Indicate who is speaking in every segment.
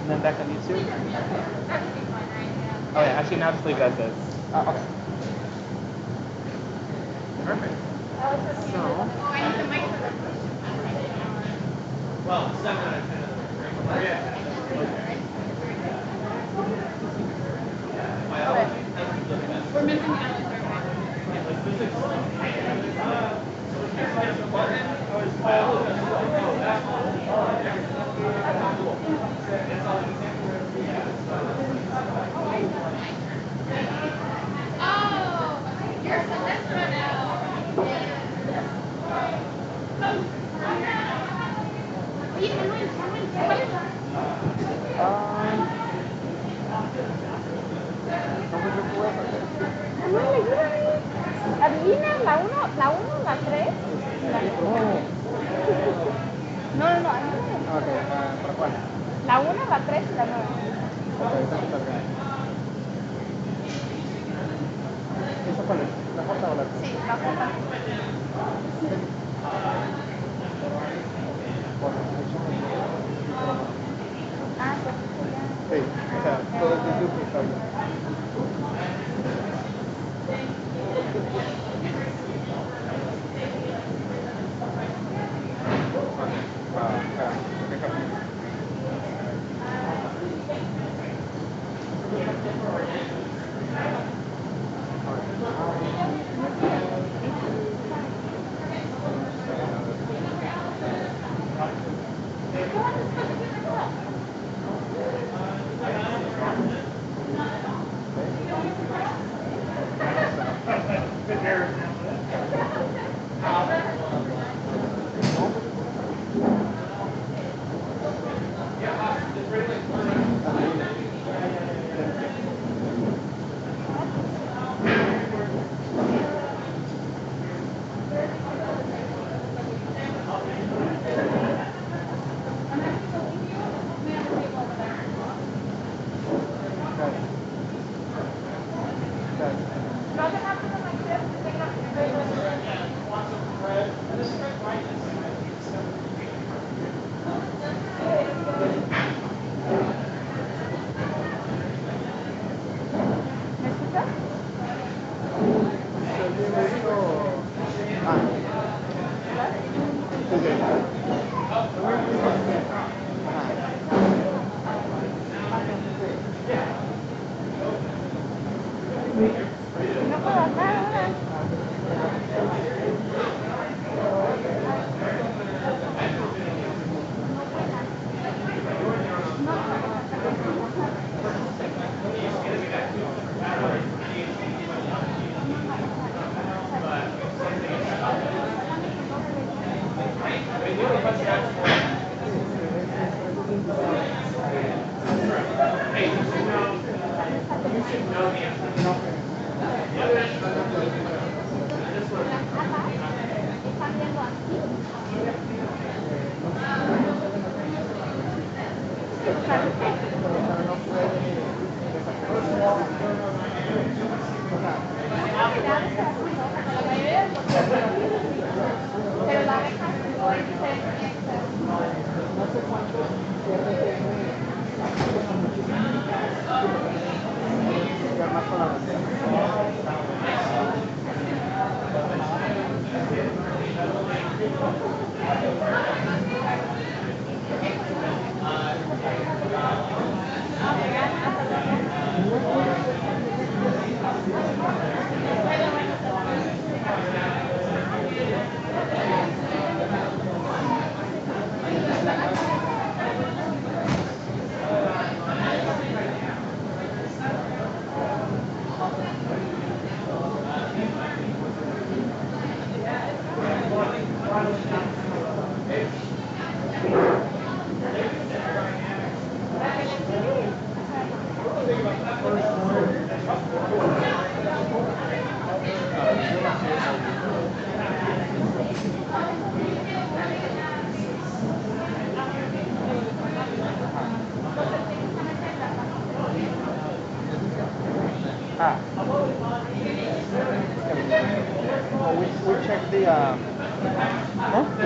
Speaker 1: And then back on YouTube? Oh yeah, actually now just leave it as is. Okay. Perfect. So, well, 7 out of 10 of them. Yeah.
Speaker 2: We're missing Alexander. Oh, you're Sinestro now.
Speaker 3: ¿Adivinas la 1, la 3? No,
Speaker 1: Ok, ¿para cuál?
Speaker 3: la 1, la 3 y la 9.
Speaker 1: Ok, está bien. ¿Esa cuál es? ¿La J o la T?
Speaker 3: Sí, la J. Ah,
Speaker 1: sí, o sea, todo es duplicable.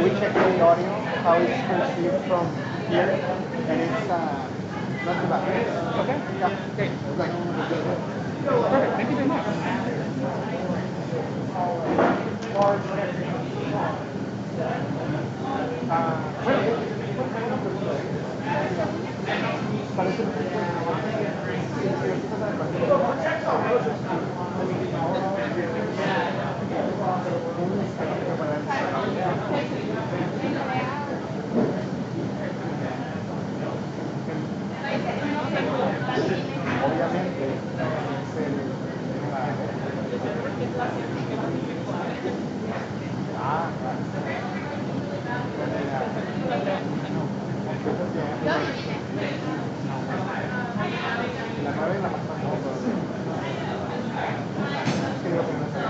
Speaker 4: We check the audio, how it's perceived from here, and it's Not too bad.
Speaker 5: Okay.
Speaker 4: Yeah.
Speaker 5: Okay.
Speaker 4: Like,
Speaker 5: Perfect. Thank you very much.
Speaker 4: parece que obviamente es el la 9 la más famosa. Creo que no sé.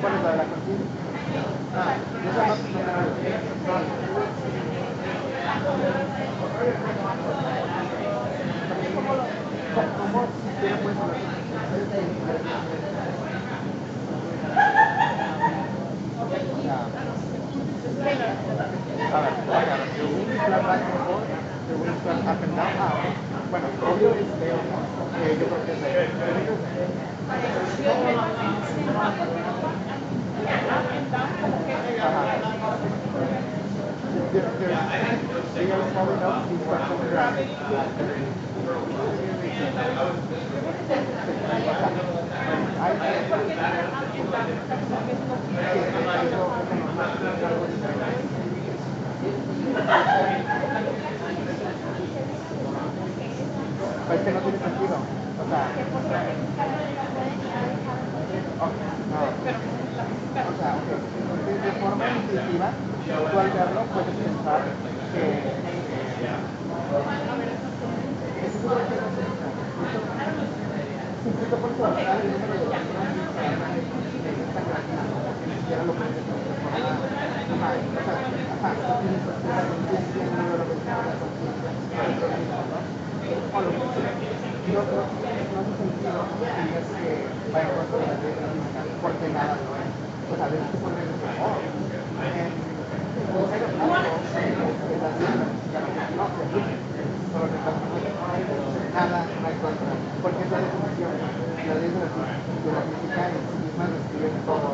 Speaker 4: ¿Cuál es la de la contienda? Ah, esa no ¿Cómo si quiere pues a ver, según plan back and forth, según plan up and down, bueno, obvio es Leo, ¿no? Yo creo que es Leo. Do you guys probably know these questions? Pues que no tiene sentido. O sea, de forma intuitiva, tú al verlo puedes pensar que si tú te pones a buscar el número de electrones es tan grandísimo que ni siquiera lo puedes transformar. Utilizas la conciencia, el número de la conciencia, o lo que sea. No hace sentido que digas que va en contra de la ley de la física, porque nada lo es. O sea, a veces tú podrías decir, en el aeroplano, en la física, no, solo que pasa nada no hay contra, porque es la definición, la ley de la física en sí misma describe todo.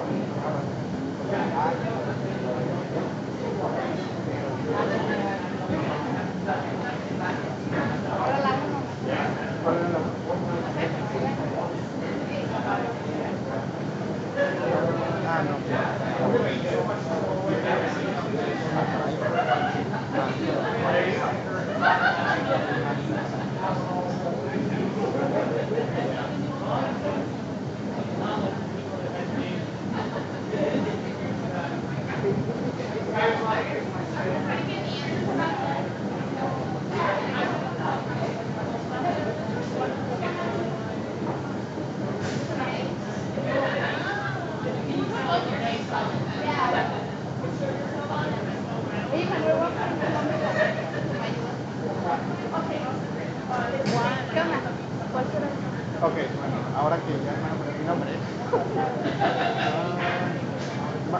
Speaker 4: Ok, bueno, ahora que ya me acuerdo mi nombre.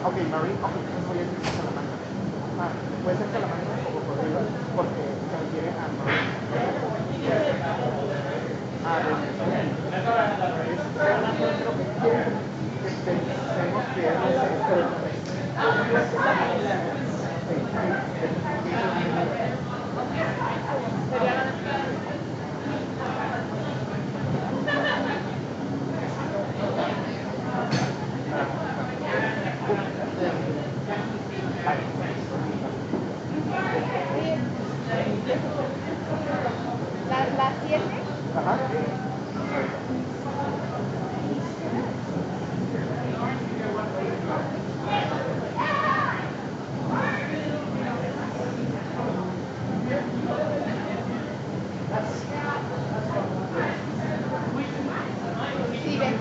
Speaker 4: Ok, Merlynd, ok, entonces voy a decir Salamanca. Puede ser Salamanca o cocodrilo porque se refiere a Merlynd. Creo que quieren que pensemos que es
Speaker 3: ¿La 7?
Speaker 4: Ajá.
Speaker 3: Sí, ven.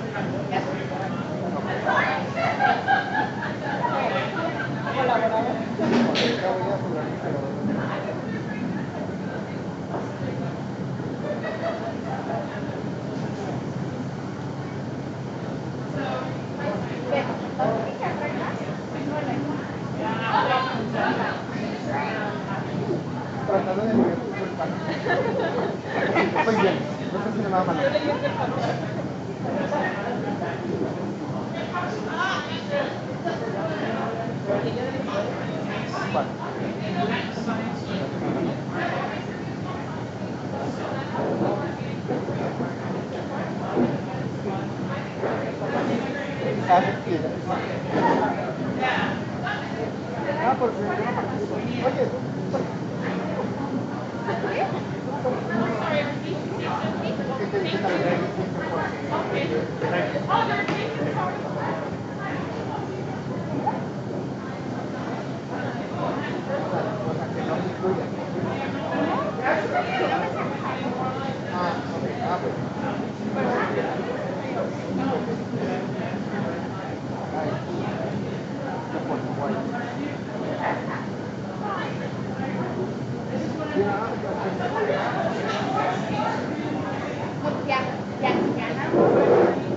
Speaker 3: Colaborador.
Speaker 4: Estoy bien, no sé si me va mal. ¿Cuál? Ah, sí. Ah, porque yo no participo. Oye, ¿qué te dice tal vez? Cosa que no me incluya. Ah, ok. Ah, pues. Ay, qué por guay.
Speaker 3: Ya, gana,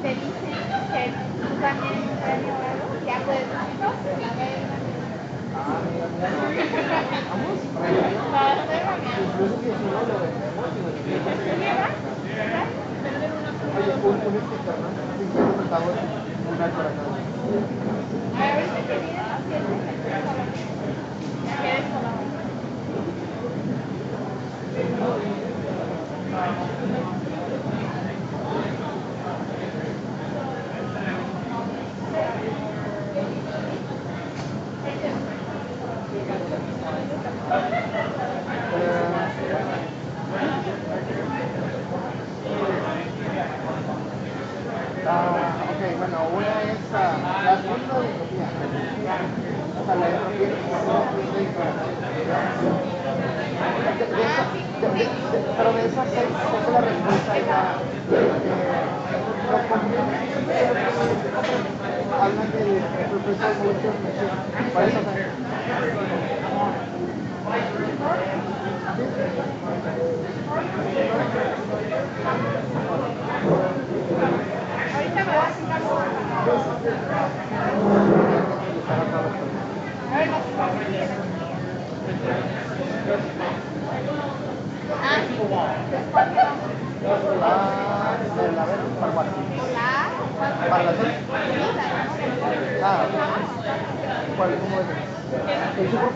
Speaker 3: te dicen que tú también en un premio o algo, ya puedes decirlo.
Speaker 4: Ah, mira. Vamos.
Speaker 3: No, estoy bromeando.
Speaker 4: Incluso si no lo vendemos y nos
Speaker 3: ¿Llevas?
Speaker 4: oye, un sticker, ¿no? 50 centavos, un algo para cada uno.
Speaker 3: A ver, ahorita que vienen las 7, ya quieres colaborar.
Speaker 4: Ok, bueno, una es la segunda de entropía. O sea, la entropía es pero de esas seis, creo que la respuesta es los componentes hablan del profesor Molecular Machine. ¿Cuál es esa?
Speaker 3: Ahorita me vas a quitar por a ver, no sé cuál es. Ah, sí.
Speaker 4: De la vez para cuál? Para las dos. Ah, ¿cuál? ¿Cómo es? El super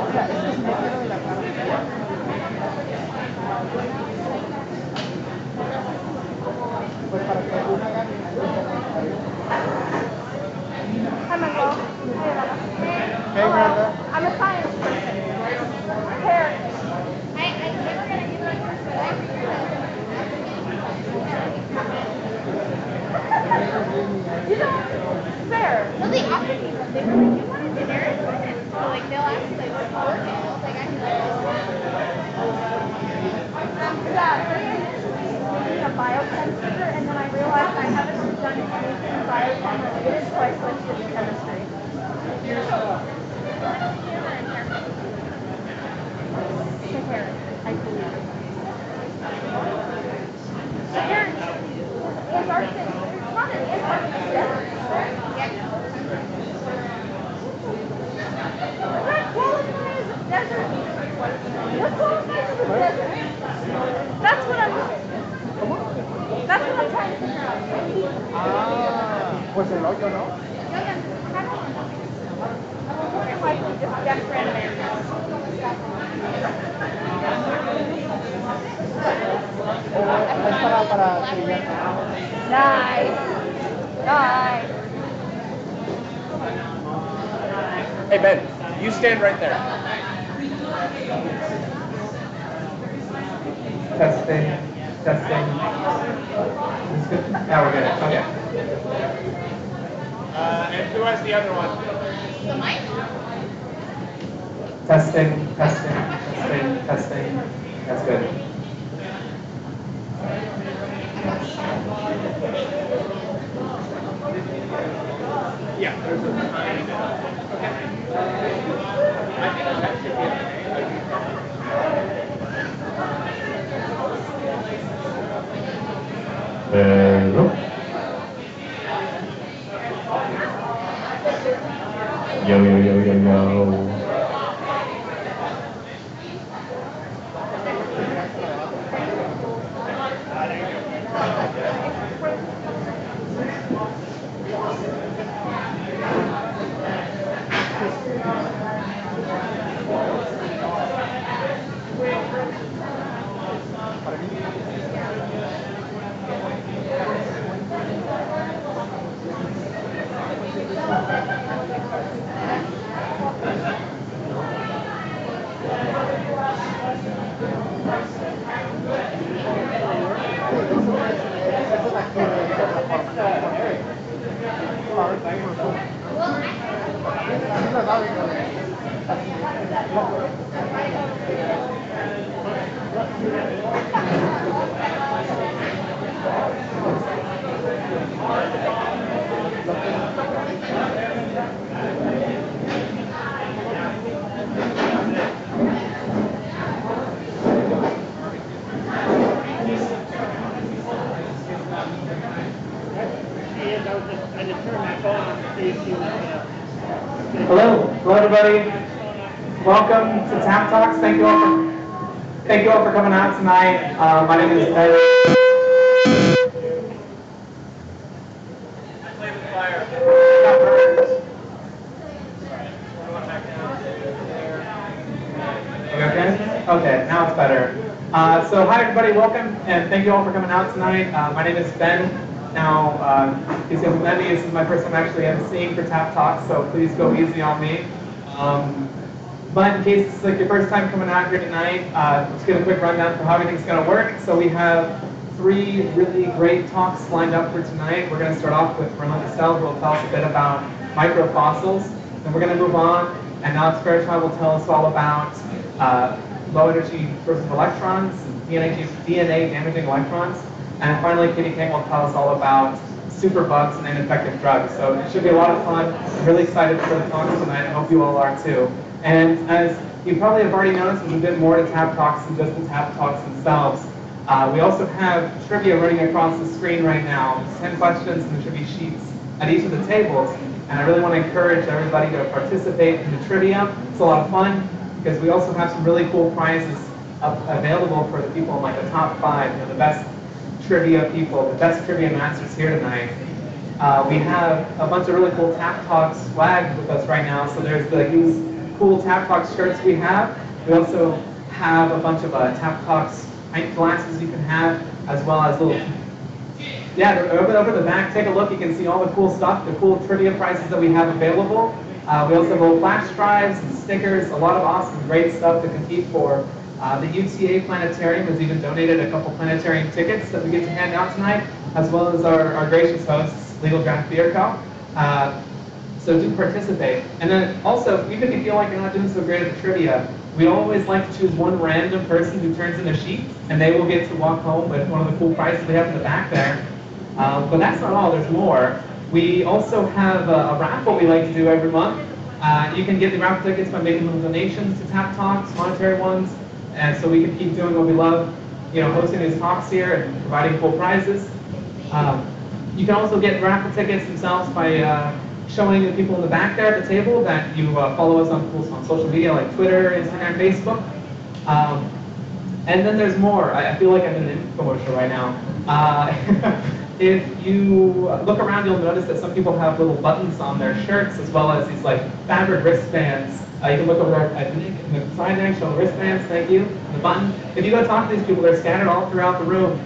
Speaker 4: o sea, es que si no quiero de la cara. Pues para que una gane.
Speaker 3: Hi, Monroe. Hey, Bella.
Speaker 4: Hey, Brenda.
Speaker 3: I'm a science person. Here. I think we're going to use it, but I figured you know, fair. No, they offered me one. They were like, you want a generic one? And so, like, they'll ask you, like, what's working? I was like, I can do a biochemistry, and then I realized I haven't done anything biochem related, so I switched it to chemistry. Sahara, I believe. Sahara, Antarctic. It's not an Antarctic desert, is there? Yeah. That qualifies as a desert. What qualifies as a desert? That's what I'm trying to figure out.
Speaker 4: Ah, pues el hoyo, ¿no?
Speaker 3: I'm wondering why we just death random animals.
Speaker 4: O es para trillar.
Speaker 3: Nice. Nice.
Speaker 5: Hey, Ben, you stand right there.
Speaker 6: Testing. Now we're good. Okay.
Speaker 5: And who has the other one?
Speaker 2: The mic?
Speaker 6: Testing. That's good.
Speaker 5: Yeah, there's a tiny bit. I think that should be
Speaker 6: Hello. Yo. yo. Hello everybody. Welcome to Tap Talks. Thank you all for coming out tonight. My name is Ben.
Speaker 1: I play with fire.
Speaker 6: Okay? Okay, now it's better. So hi everybody, welcome, and thank you all for coming out tonight. My name is Ben. Now, in case you haven't met me, this is my first time actually emceeing for Tap Talks, so please go easy on me. But in case it's like your first time coming out here tonight, let's get a quick rundown for how everything's going to work. So we have 3 really great talks lined up for tonight. We're going to start off with Merlynd Nestell, who will tell us a bit about microfossils. Then we're going to move on, and Alexander Fairchild will tell us all about low energy sources of electrons, DNA damaging electrons. And finally, Katie Kang will tell us all about superbugs and ineffective drugs. So it should be a lot of fun. I'm really excited for the talks tonight. I hope you all are too. And as you probably have already noticed, there's a bit more to Tap Talks than just the Tap Talks themselves. We also have trivia running across the screen right now. There's 10 questions and there should be sheets at each of the tables. And I really want to encourage everybody to participate in the trivia. It's a lot of fun because we also have some really cool prizes available for the people in like the top 5, the best trivia people, the best trivia masters here tonight. We have a bunch of really cool Tap Talks swag with us right now. So there's these cool Tap Talks shirts we have. We also have a bunch of Tap Talks pint glasses you can have, as well as little, they're over the back. Take a look. You can see all the cool stuff, the cool trivia prizes that we have available. We also have little flash drives and stickers, a lot of awesome, great stuff to compete for. The UTA Planetarium has even donated a couple planetarium tickets that we get to hand out tonight, as well as our gracious hosts, Legal Draft Beer Co. So do participate. And then also, even if you feel like you're not doing so great at the trivia, we always like to choose one random person who turns in a sheet, and they will get to walk home with one of the cool prizes we have in the back there. But that's not all, there's more. We also have a raffle we like to do every month. You can get the raffle tickets by making little donations to Tap Talks, monetary ones, and so we can keep doing what we love, hosting these talks here and providing cool prizes. You can also get raffle tickets themselves by showing the people in the back there at the table that you follow us on social media like Twitter, Instagram, Facebook. And then there's more. I feel like I'm in an infomercial right now. If you look around, you'll notice that some people have little buttons on their shirts, as well as these like fabric wristbands. You can look over at Nick in the side there, show wristbands, thank you, and the button. If you go talk to these people, they're scattered all throughout the room.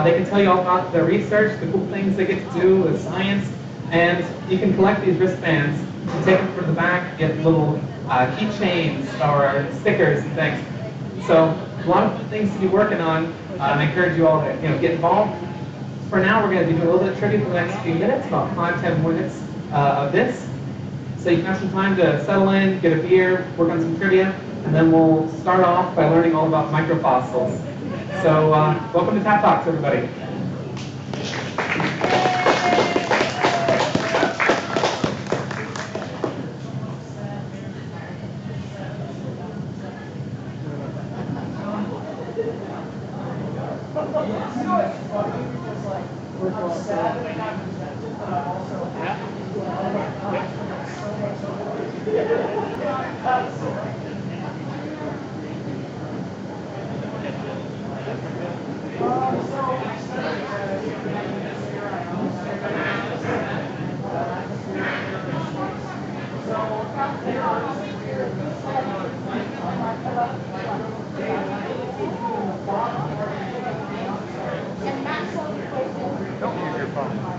Speaker 6: They can tell you all about their research, the cool things they get to do with science, and you can collect these wristbands and take them from the back, get little keychains or stickers and things. So a lot of things to be working on. I encourage you all to get involved. For now, we're going to be doing a little bit of trivia for the next few minutes, about 5-10 minutes of this. So you can have some time to settle in, get a beer, work on some trivia, and then we'll start off by learning all about microfossils. So welcome to Tap Talks, everybody.
Speaker 4: Don't use your phone.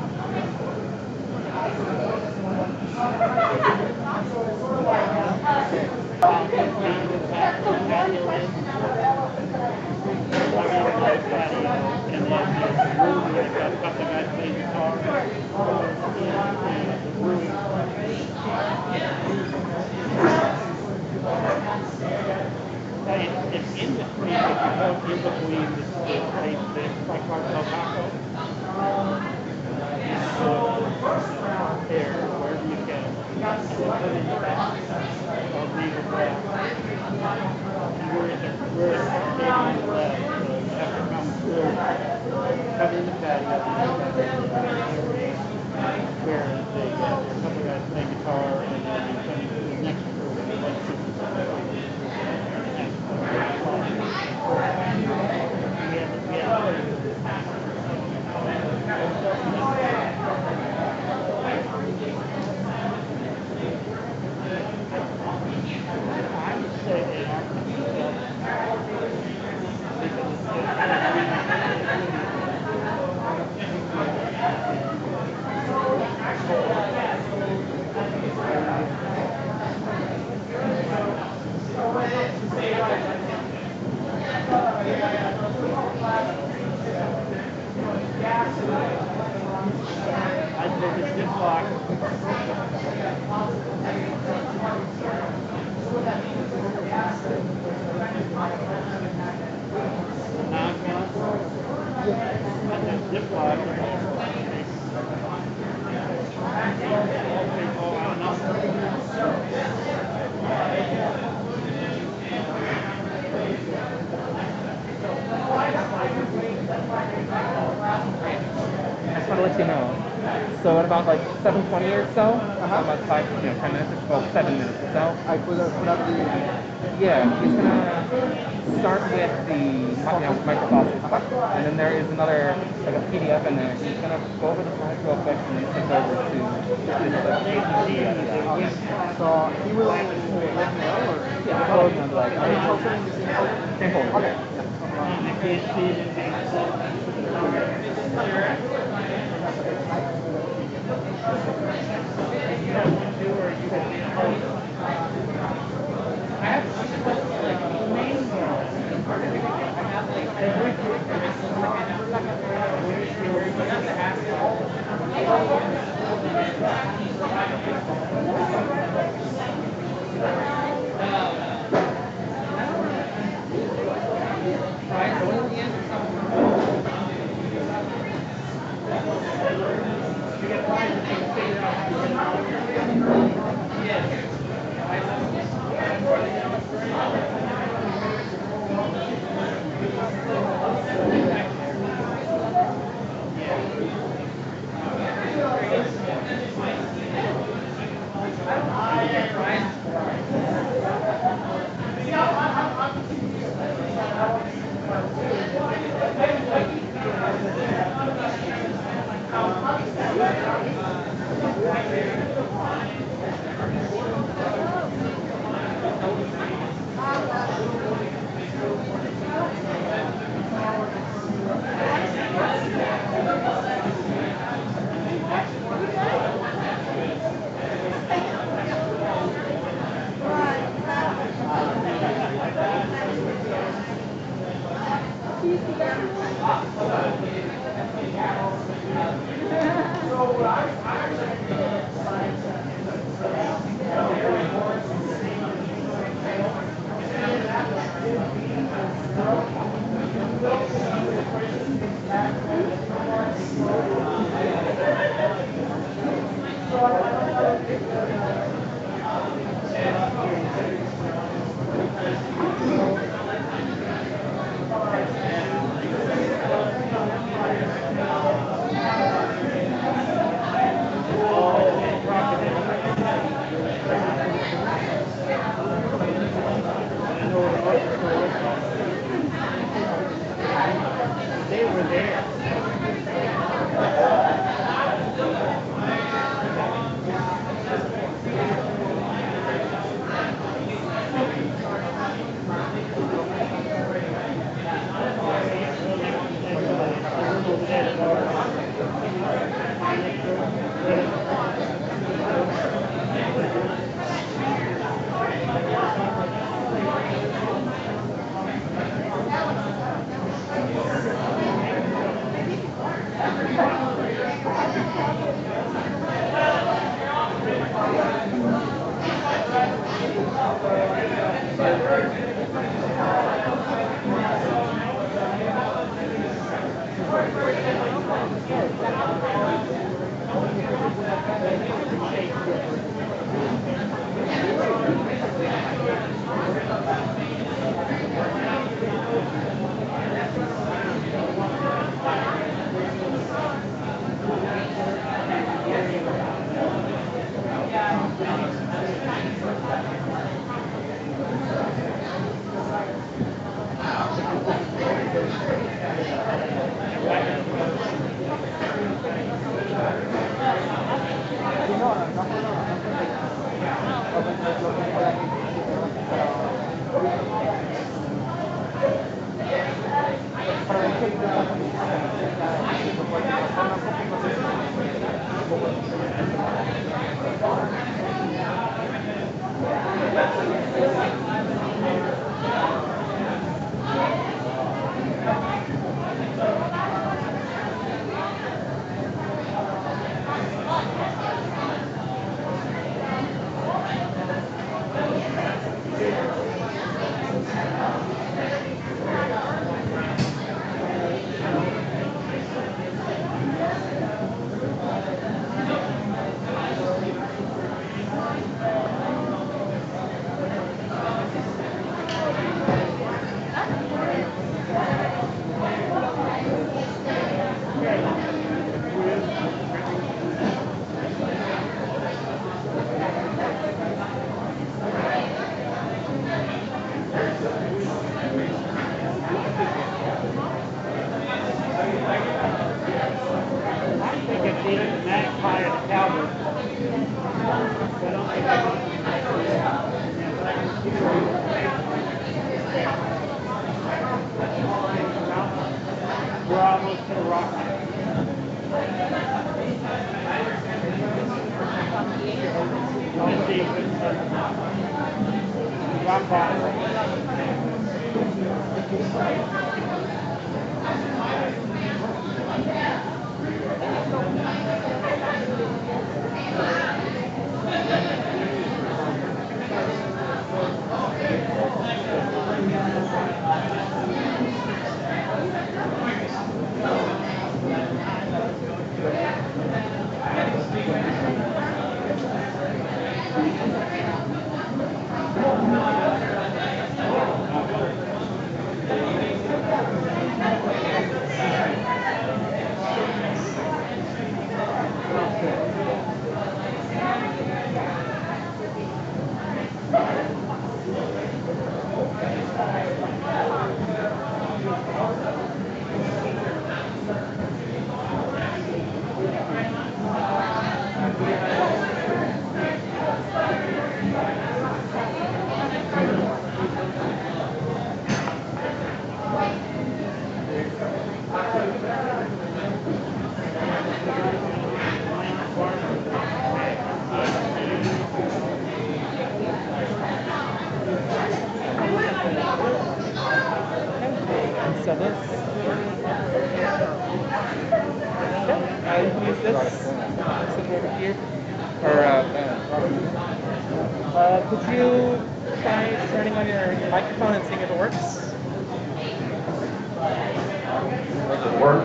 Speaker 7: It's in between, if you go in between the like Taco, there, wherever you can, and then put it in the back, or leave it there. We're in the left, so you have to come through, come in the patio, where there's a couple guys playing guitar, and then you come into the next room, and that's
Speaker 6: I just want to let you know. So at about like 7:20 or so, about 10 minutes, well 7 minutes or so.
Speaker 4: I put up the...
Speaker 6: Yeah, he's gonna start with the microfossils, and then there is another like a PDF in there. He's gonna go over the slides real quick and then switch over to this like
Speaker 4: So he will let me know, or...
Speaker 6: Yeah, I'll be like,
Speaker 4: Are you also in the same folder?
Speaker 6: okay.
Speaker 7: We're almost to the rock. Rock bottom.
Speaker 6: So this, you can use this, sit over here, or could you try turning on your microphone and seeing if it works?
Speaker 8: Does it work?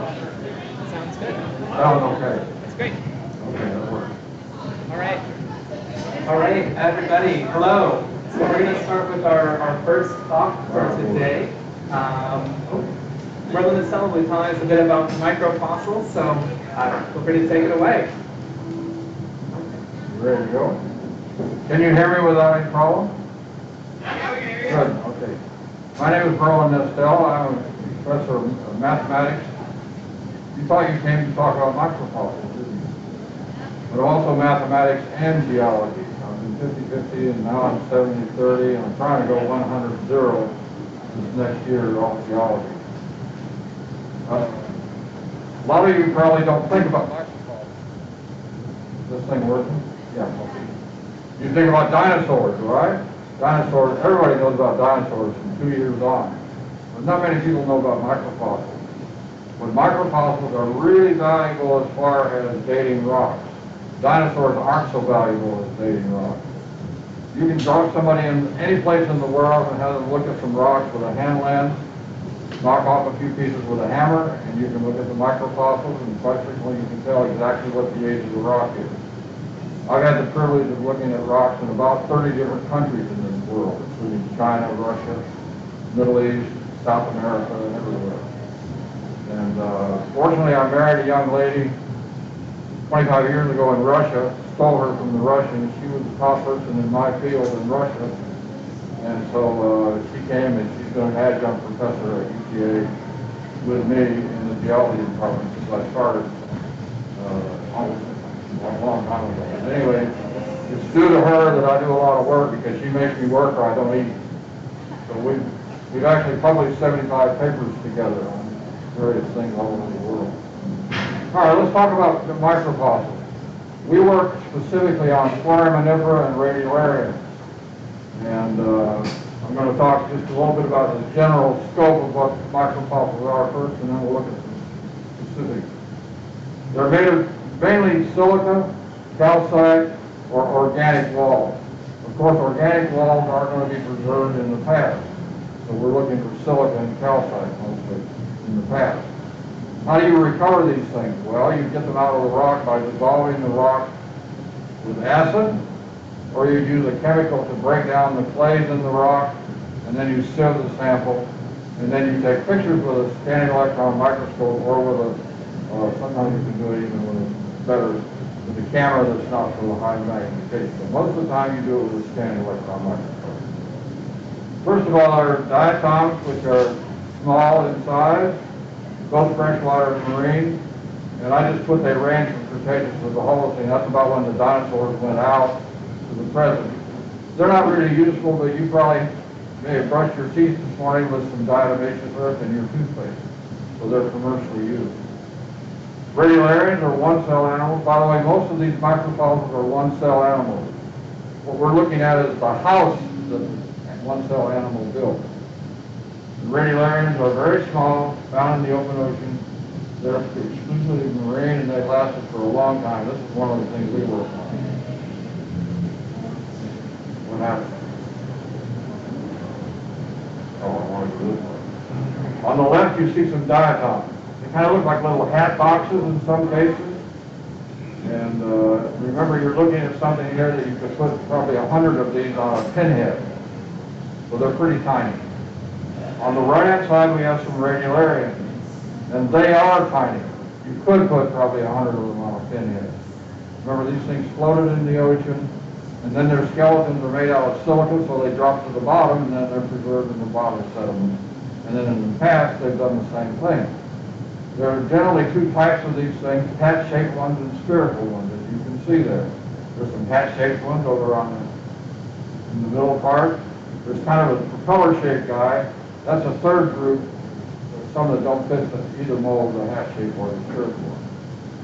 Speaker 6: Sounds good.
Speaker 8: Sounds okay.
Speaker 6: That's great.
Speaker 8: Okay, that works.
Speaker 6: All right. All right, everybody, hello. So we're going to start with our first talk for today. Merlynd Nestell will be telling us a bit about microfossils, so feel free to take it away.
Speaker 8: You ready to go? Can you hear me without any problem? Good, okay. My name is Merlynd Nestell. I'm a professor of mathematics. You thought you came to talk about microfossils, didn't you? But also mathematics and geology. I've been 50-50 and now I'm 70-30 and I'm trying to go 100-0 this next year on geology. A lot of you probably don't think about microfossils. Is this thing working? Yeah, okay. You think about dinosaurs, right? Dinosaurs, everybody knows about dinosaurs from 2 years on. But not many people know about microfossils. But microfossils are really valuable as far as dating rocks. Dinosaurs aren't so valuable as dating rocks. You can drop somebody in any place in the world and have them look at some rocks with a hand lens, knock off a few pieces with a hammer, and you can look at the microfossils, and quite frequently you can tell exactly what the age of the rock is. I've had the privilege of looking at rocks in about 30 different countries in this world, including China, Russia, Middle East, South America, and everywhere. And fortunately, I married a young lady 25 years ago in Russia, stole her from the Russians. She was the top person in my field in Russia. And so she came and she's been an adjunct professor at UTA with me in the geology department since I started almost a long time ago. But anyway, it's due to her that I do a lot of work because she makes me work or I don't eat. So we've actually published 75 papers together on various things all over the world. All right, let's talk about the microfossils. We work specifically on foraminifera and radiolarians. And I'm going to talk just a little bit about the general scope of what microfossils are first, and then we'll look at some specifics. They're made of mainly silica, calcite, or organic walls. Of course, organic walls aren't going to be preserved in the past. So we're looking for silica and calcite mostly in the past. How do you recover these things? Well, you get them out of the rock by dissolving the rock with acid, or you use a chemical to break down the clays in the rock, and then you sieve the sample, and then you take pictures with a scanning electron microscope, or with a, sometimes you can do it even with a better, with a camera that's not so high magnification. But most of the time you do it with a scanning electron microscope. First of all, our diatoms, which are small in size, both freshwater and marine, and I just put they range from Cretaceous to the Holocene. That's about when the dinosaurs went out to the present. They're not really useful, but you probably may have brushed your teeth this morning with some diatomaceous earth in your toothpaste, so they're commercially used. Radiolarians are one-cell animals. By the way, most of these microfossils are one-cell animals. What we're looking at is the house that the one-cell animal built. The radiolarians are very small, found in the open ocean. They're exclusively marine, and they've lasted for a long time. This is one of the things we work on. What happened? Oh, I want to do this one. On the left, you see some diatoms. They kind of look like little hat boxes in some cases. And remember, you're looking at something here that you could put probably 100 of these on a pinhead. So they're pretty tiny. On the right-hand side, we have some radiolarians, and they are tiny. You could put probably 100 of them on a pinhead. Remember, these things floated in the ocean, and then their skeletons are made out of silica, so they drop to the bottom, and then they're preserved in the bottom sediment. And then in the past, they've done the same thing. There are generally two types of these things, hat-shaped ones and spherical ones, as you can see there. There's some hat-shaped ones over on in the middle part. There's kind of a propeller-shaped guy. That's a third group, some that don't fit either mold, the hat-shaped or the spherical one.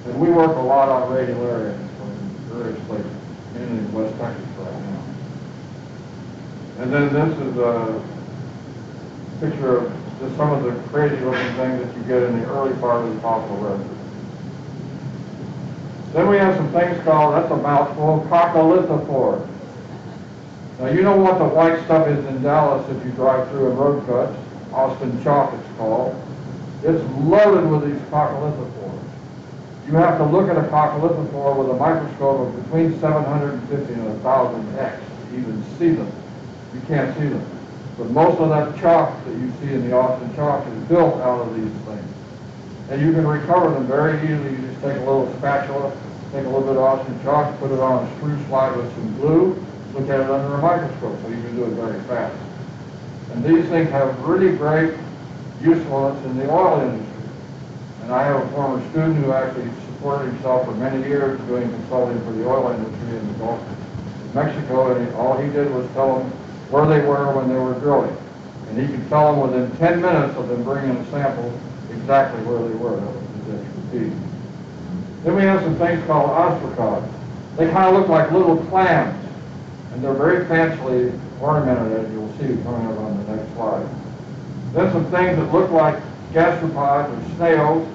Speaker 8: And we work a lot on radiolarians from various places, mainly in West Texas right now. And then this is a picture of just some of the crazy-looking things that you get in the early part of the fossil record. Then we have some things called, that's a mouthful, coccolithophores. Now, you know what the white stuff is in Dallas if you drive through a road cut. Austin chalk, it's called. It's loaded with these coccolithophores. You have to look at a coccolithophore with a microscope of between 750 and 1,000x to even see them. You can't see them. But most of that chalk that you see in the Austin chalk is built out of these things. And you can recover them very easily. You just take a little spatula, take a little bit of Austin chalk, put it on a screw slide with some glue, look at it under a microscope, so you can do it very fast. And these things have really great usefulness in the oil industry. And I have a former student who actually supported himself for many years doing consulting for the oil industry in the Gulf of Mexico, and all he did was tell them where they were when they were drilling. And he could tell them within 10 minutes of them bringing a sample exactly where they were. That was his expertise. Then we have some things called Ostracods. They kind of look like little clams, and they're very fancily ornamented, as you'll see coming up on the next slide. Then some things that look like gastropods or snails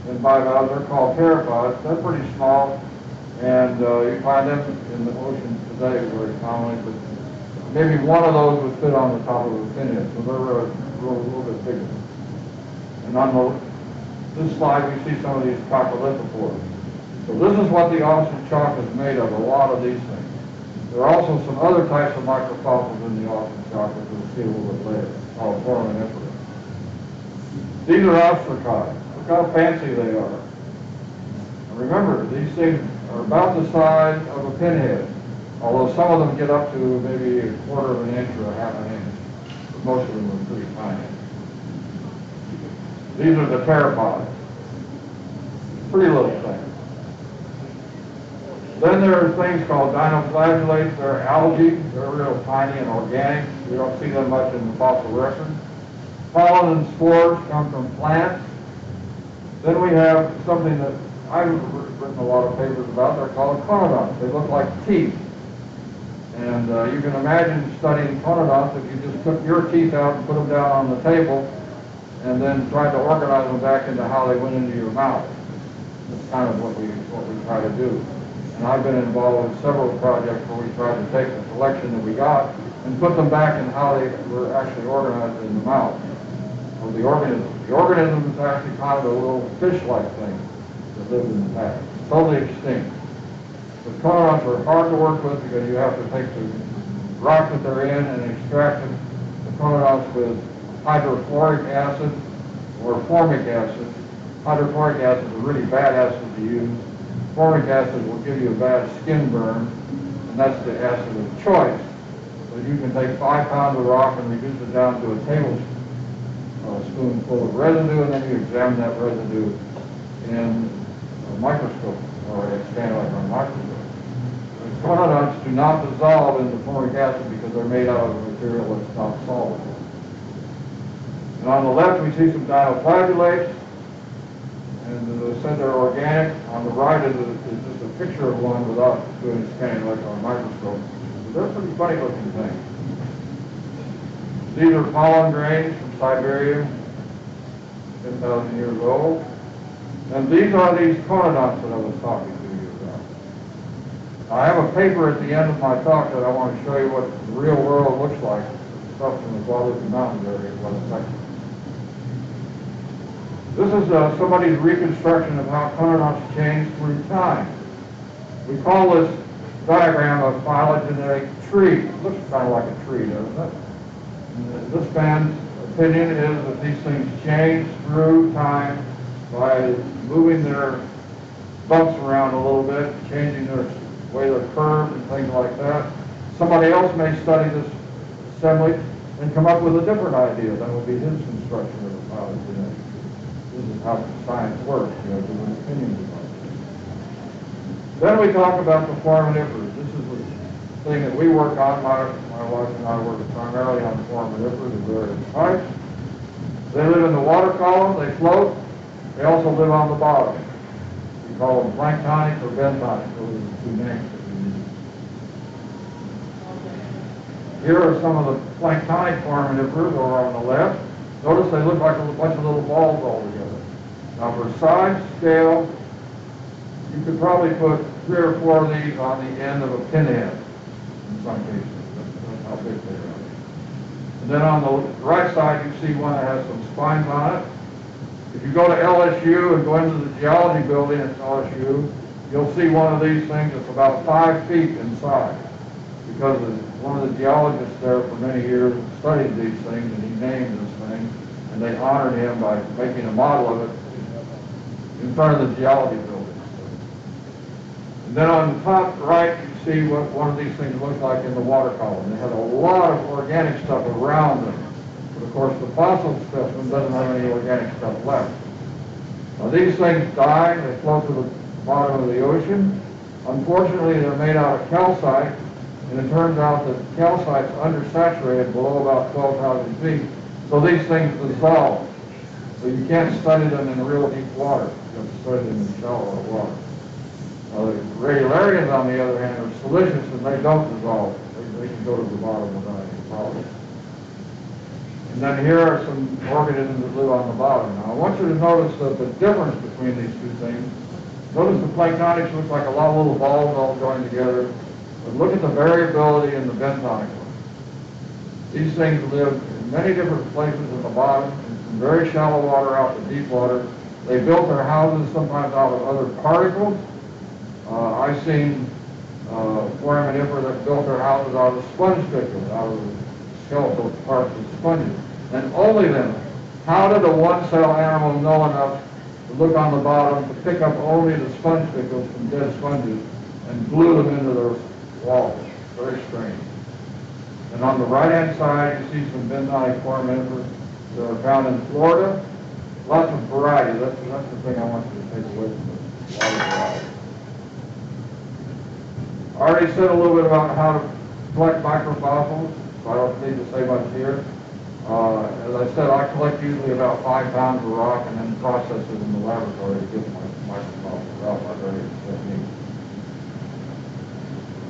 Speaker 8: in bivalves, they're called Terrapods. They're pretty small, and you find them in the ocean today very commonly, but maybe one of those would fit on the top of the pinhead, so they're a little bit bigger. And on this slide, we see some of these coccolithophores. So this is what the Austin chalk is made of, a lot of these things. There are also some other types of microfossils in the Austin chalk, which we'll see a little bit later, called foraminifera. These are Ostracods. Look how fancy they are. And remember, these things are about the size of a pinhead, although some of them get up to maybe a quarter of an inch or a half an inch. But most of them are pretty tiny. These are the Terrapods. Pretty little things. Then there are things called dinoflagellates. They're algae. They're real tiny and organic. We don't see them much in the fossil record. Pollen and spores come from plants. Then we have something that I've written a lot of papers about. They're called conodonts. They look like teeth. And you can imagine studying conodonts if you just took your teeth out and put them down on the table and then tried to organize them back into how they went into your mouth. That's kind of what we try to do. And I've been involved in several projects where we tried to take the collection that we got and put them back in how they were actually organized in the mouth of the organism. The organism is actually kind of a little fish-like thing that lived in the past. Totally extinct. The conodonts are hard to work with because you have to take the rock that they're in and extract the conodonts with hydrofluoric acid or formic acid. Hydrofluoric acid is a really bad acid to use. Formic acid will give you a bad skin burn, and that's the acid of choice. So you can take 5 pounds of rock and reduce it down to a tablespoonful of residue, and then you examine that residue in a microscope, or expand like on a microscope. The conodonts do not dissolve into formic acid because they're made out of a material that's not soluble. And on the left we see some dinoflagellates. And as I said, they're organic. On the right is just a picture of one without doing scanning like on a microscope. But they're pretty funny looking things. These are pollen grains from Siberia, 10,000 years old. And these are these conodonts that I was talking to you about. I have a paper at the end of my talk that I want to show you what the real world looks like. Stuff from the Guadalupe Mountains area in West Texas. This is somebody's reconstruction of how conodonts change through time. We call this diagram a phylogenetic tree. It looks kind of like a tree, doesn't it? And this man's opinion is that these things change through time by moving their bumps around a little bit, changing their way they're curved and things like that. Somebody else may study this assembly and come up with a different idea. That would be his construction of the phylogenetic tree. This is how science works, you have different opinions about it. Then we talk about the foraminifers. This is the thing that we work on. My wife and I work primarily on foraminifers of various types. They live in the water column, they float. They also live on the bottom. We call them planktonic or bentonic. Those are the two names that we use. Here are some of the planktonic foraminifers over on the left. Notice they look like a bunch of little balls all together. Now for size, scale, you could probably put 3 or 4 of these on the end of a pinhead in some cases. That's how big they are. And then on the right side you see one that has some spines on it. If you go to LSU and go into the geology building at LSU, you'll see one of these things that's about 5 feet in size. Because one of the geologists there for many years studied these things and he named this thing. And they honored him by making a model of it in front of the geology building. And then on the top right, you see what one of these things looks like in the water column. They had a lot of organic stuff around them. But of course, the fossil specimen doesn't have any organic stuff left. Now these things die, they float to the bottom of the ocean. Unfortunately, they're made out of calcite, and it turns out that calcite's undersaturated below about 12,000 feet. So these things dissolve. So you can't study them in real deep water. You have to study them in shallower water. Now the radiolarians, on the other hand, are silicious and they don't dissolve. They can go to the bottom without any problem. And then here are some organisms that live on the bottom. Now I want you to notice that the difference between these two things. Notice the planktonics look like a lot of little balls all joined together. But look at the variability in the bentonic ones. These things live in many different places at the bottom, from very shallow water out to deep water. They built their houses sometimes out of other particles. I've seen foraminifera that built their houses out of sponge spicules, out of the skeletal parts of sponges. And only then, how did a one-cell animal know enough to look on the bottom to pick up only the sponge spicules from dead sponges and glue them into their walls? Very strange. And on the right-hand side, you see some benthonic foraminifera that are found in Florida. Lots of variety. That's the thing I want you to take away from this. A lot of variety. I already said a little bit about how to collect microfossils, so I don't need to say much here. As I said, I collect usually about 5 pounds of rock and then process it in the laboratory to get my microfossils out by various techniques.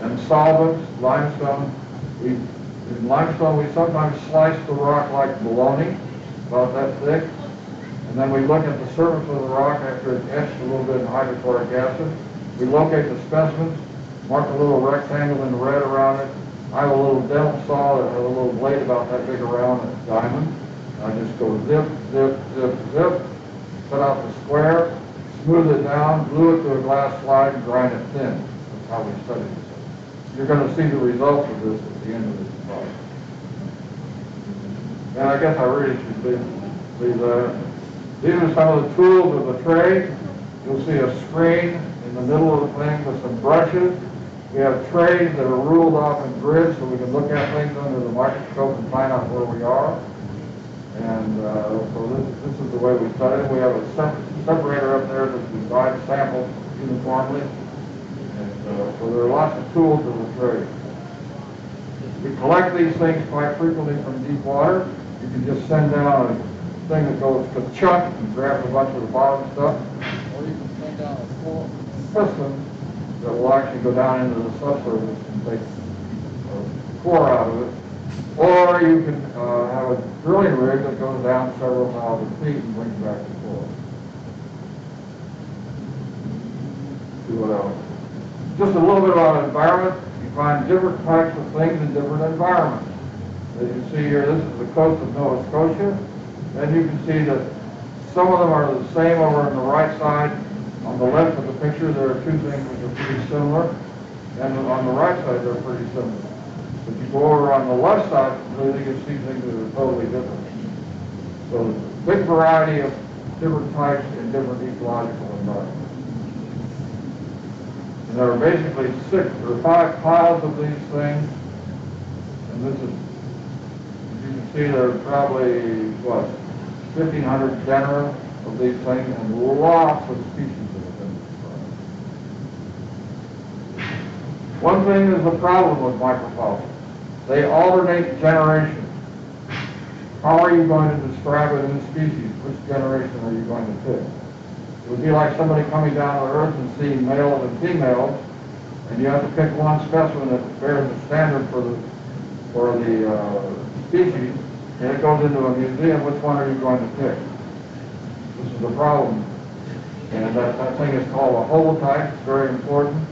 Speaker 8: And solvents, limestone. In limestone, we sometimes slice the rock like bologna, about that thick. And then we look at the surface of the rock after it's etched a little bit in hydrochloric acid. We locate the specimens, mark a little rectangle in red around it. I have a little dental saw that has a little blade about that big around a diamond. I just go zip, zip, zip, zip, cut out the square, smooth it down, glue it to a glass slide, and grind it thin. That's how we study this. You're going to see the results of this at the end of this talk. And I guess I really should leave that. These are some of the tools of the trade. You'll see a screen in the middle of the thing with some brushes. We have trays that are ruled off in grids so we can look at things under the microscope and find out where we are. And so this is the way we study it. We have a separator up there that divides samples uniformly. And so there are lots of tools in the trade. We collect these things quite frequently from deep water. You can just send down a thing that goes to chuck and grab a bunch of the bottom stuff. Or you can send down a full system that will actually go down into the subsurface and take a core out of it. Or you can have a drilling rig that goes down several thousand feet and brings back the core. See what else? Just a little bit about environment. You find different types of things in different environments. As you see here, this is the coast of Nova Scotia. And you can see that some of them are the same over on the right side. On the left of the picture, there are two things which are pretty similar. And on the right side, they're pretty similar. If you go over on the left side, completely, you can see things that are totally different. So, big variety of different types in different ecological environments. And there are basically 6 or 5 piles of these things. And this is, as you can see, there are probably, 1,500 genera of these things and lots of species of them. One thing is the problem with microfossils. They alternate generations. How are you going to describe a new species? Which generation are you going to pick? It would be like somebody coming down to Earth and seeing males and females, and you have to pick one specimen that bears the standard for the species, and it goes into a museum. Which one are you going to pick? This is the problem. And that thing is called a holotype. It's very important.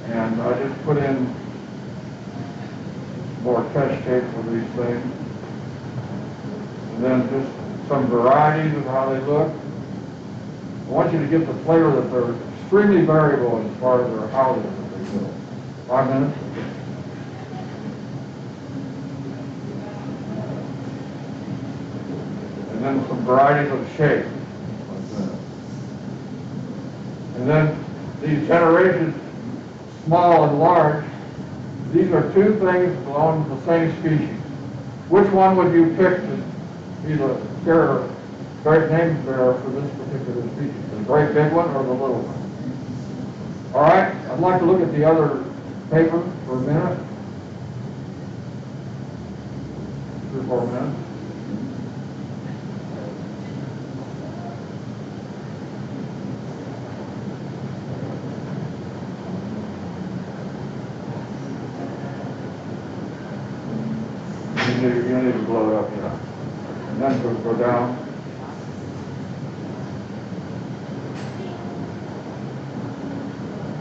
Speaker 8: And I just put in more test tape for these things. And then just some varieties of how they look. I want you to get the flavor that they're extremely variable as far as their houses that they build. 5 minutes? And then some varieties of shape. And then these generations, small and large, these are two things that belong to the same species. Which one would you pick to be the great name bearer for this particular species? The great big one or the little one? All right, I'd like to look at the other paper for a minute. 3 or 4 minutes. You need to blow it up, and then go down.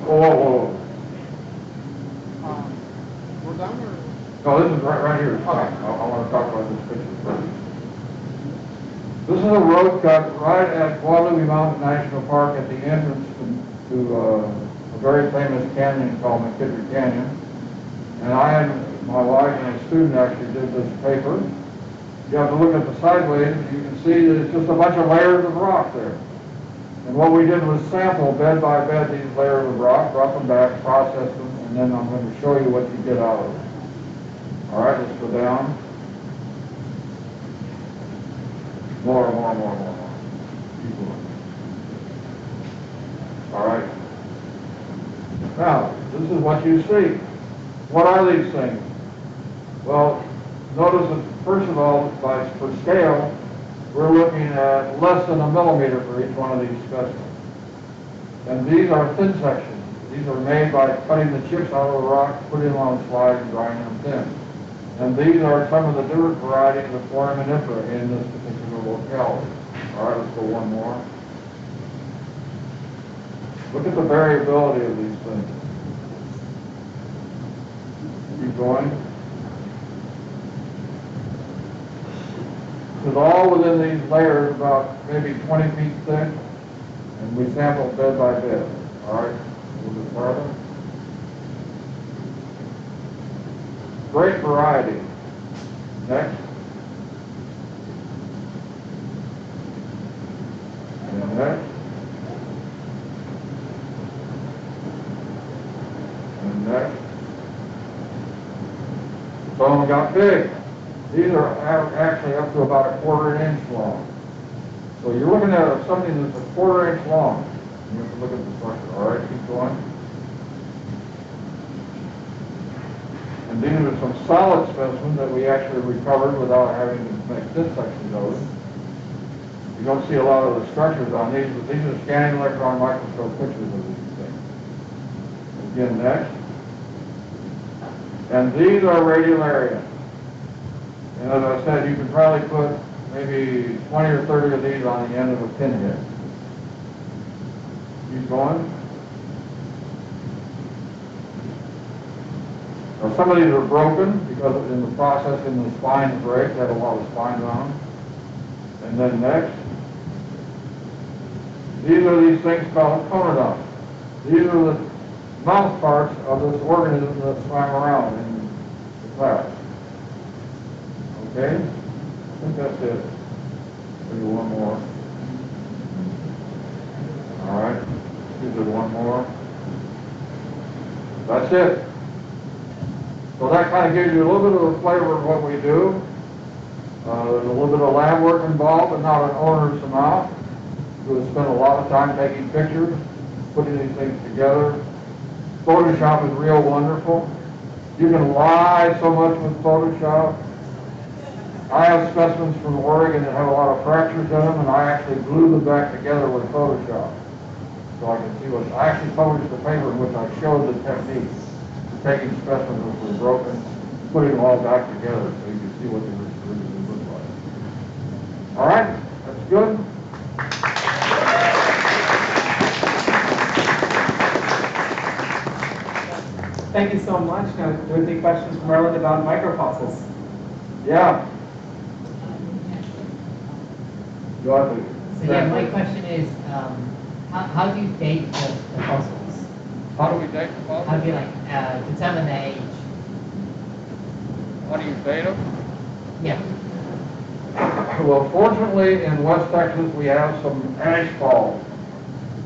Speaker 8: Whoa.
Speaker 4: We're done or?
Speaker 8: No, this is right here. I want picture first. This is a road cut right at Guadalupe Mountain National Park at the entrance to a very famous canyon called McKittrick Canyon. And I and my wife and a student actually did this paper. You have to look at the sideways, you can see that it's just a bunch of layers of rock there. And what we did was sample bed by bed these layers of rock, brought them back, process them, and then I'm going to show you what you get out of it. All right, let's go down. More. Keep going. All right. Now, this is what you see. What are these things? Well, notice that first of all, for scale, we're looking at less than a millimeter for each one of these specimens. And these are thin sections. These are made by cutting the chips out of the rock, putting them on slides and grinding them thin. And these are some of the different varieties of foraminifera in this particular locality. All right, let's go one more. Look at the variability of these things. Keep going. It's all within these layers, about maybe 20 feet thick, and we sampled bed by bed. All right, a little bit farther. Great variety. Next. And next. And next. Some of them got big. These are actually up to about a 1/4 inch long. So you're looking at something that's a 1/4 inch long. You have to look at the structure. All right, keep going. And these are some solid specimens that we actually recovered without having to make thin sections of it. You don't see a lot of the structures on these, but these are scanning electron microscope pictures of these things. Again, next. And these are radiolaria. And as I said, you can probably put maybe 20 or 30 of these on the end of a pinhead. Keep going. Now some of these are broken because in the process in the spines break, they have a lot of spines on them. And then next, these are these things called conodonts. These are the mouth parts of this organism that swam around in the class. Okay? I think that's it. Maybe one more. All right. Let's do one more. That's it. So that kind of gives you a little bit of a flavor of what we do. There's a little bit of lab work involved, but not an onerous amount. We spend a lot of time taking pictures, putting these things together. Photoshop is real wonderful. You can lie so much with Photoshop. I have specimens from Oregon that have a lot of fractures in them, and I actually glue them back together with Photoshop. So I can see what, I actually published a paper in which I showed the technique for taking specimens which were broken, putting them all back together so you can see what they really look like. All right, that's good.
Speaker 6: Thank you so much. Now, do we have any questions from Merlynd about microfossils?
Speaker 8: Yeah. Go ahead.
Speaker 9: So yeah, my question is, how do you date the fossils?
Speaker 8: How do we date the fossils?
Speaker 9: How do you determine their age?
Speaker 8: How do you date them?
Speaker 9: Yeah.
Speaker 8: Well, fortunately, in West Texas, we have some ash falls,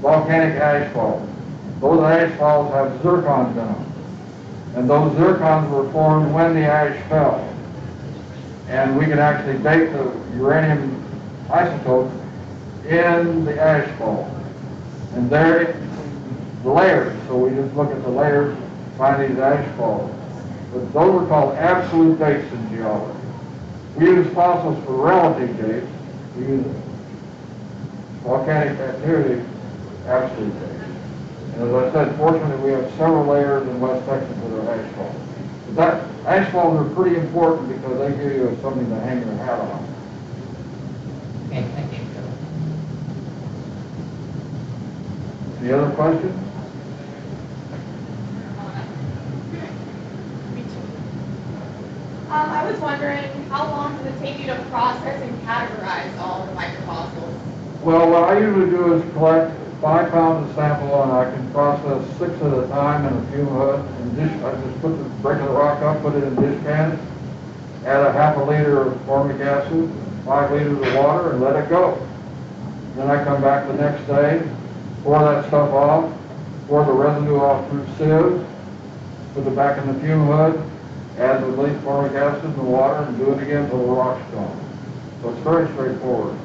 Speaker 8: volcanic ash falls. Those ash falls have zircons in them. And those zircons were formed when the ash fell. And we can actually date the uranium isotopes in the ash fall. And they're the layers, so we just look at the layers, find these ash falls. But those are called absolute dates in geology. We use fossils for relative dates. We use volcanic activity for absolute dates. And as I said, fortunately we have several layers in West Texas that are ash falls. But that ash falls are pretty important because they give you something to hang your hat on.
Speaker 9: Okay, thank you.
Speaker 8: Any other questions?
Speaker 2: I was wondering, how long did it
Speaker 3: take you to process and categorize all the microfossils?
Speaker 8: Well, what I usually do is collect 5 pounds of sample, and I can process 6 at a time in a fume hood. I just break the rock up, put it in dish cans, add a half a liter of formic acid, 5 liters of water, and let it go. Then I come back the next day, pour that stuff off, pour the residue off through sieves, put it back in the fume hood, add the least formic acid and the water, and do it again until the rock's gone. So it's very straightforward.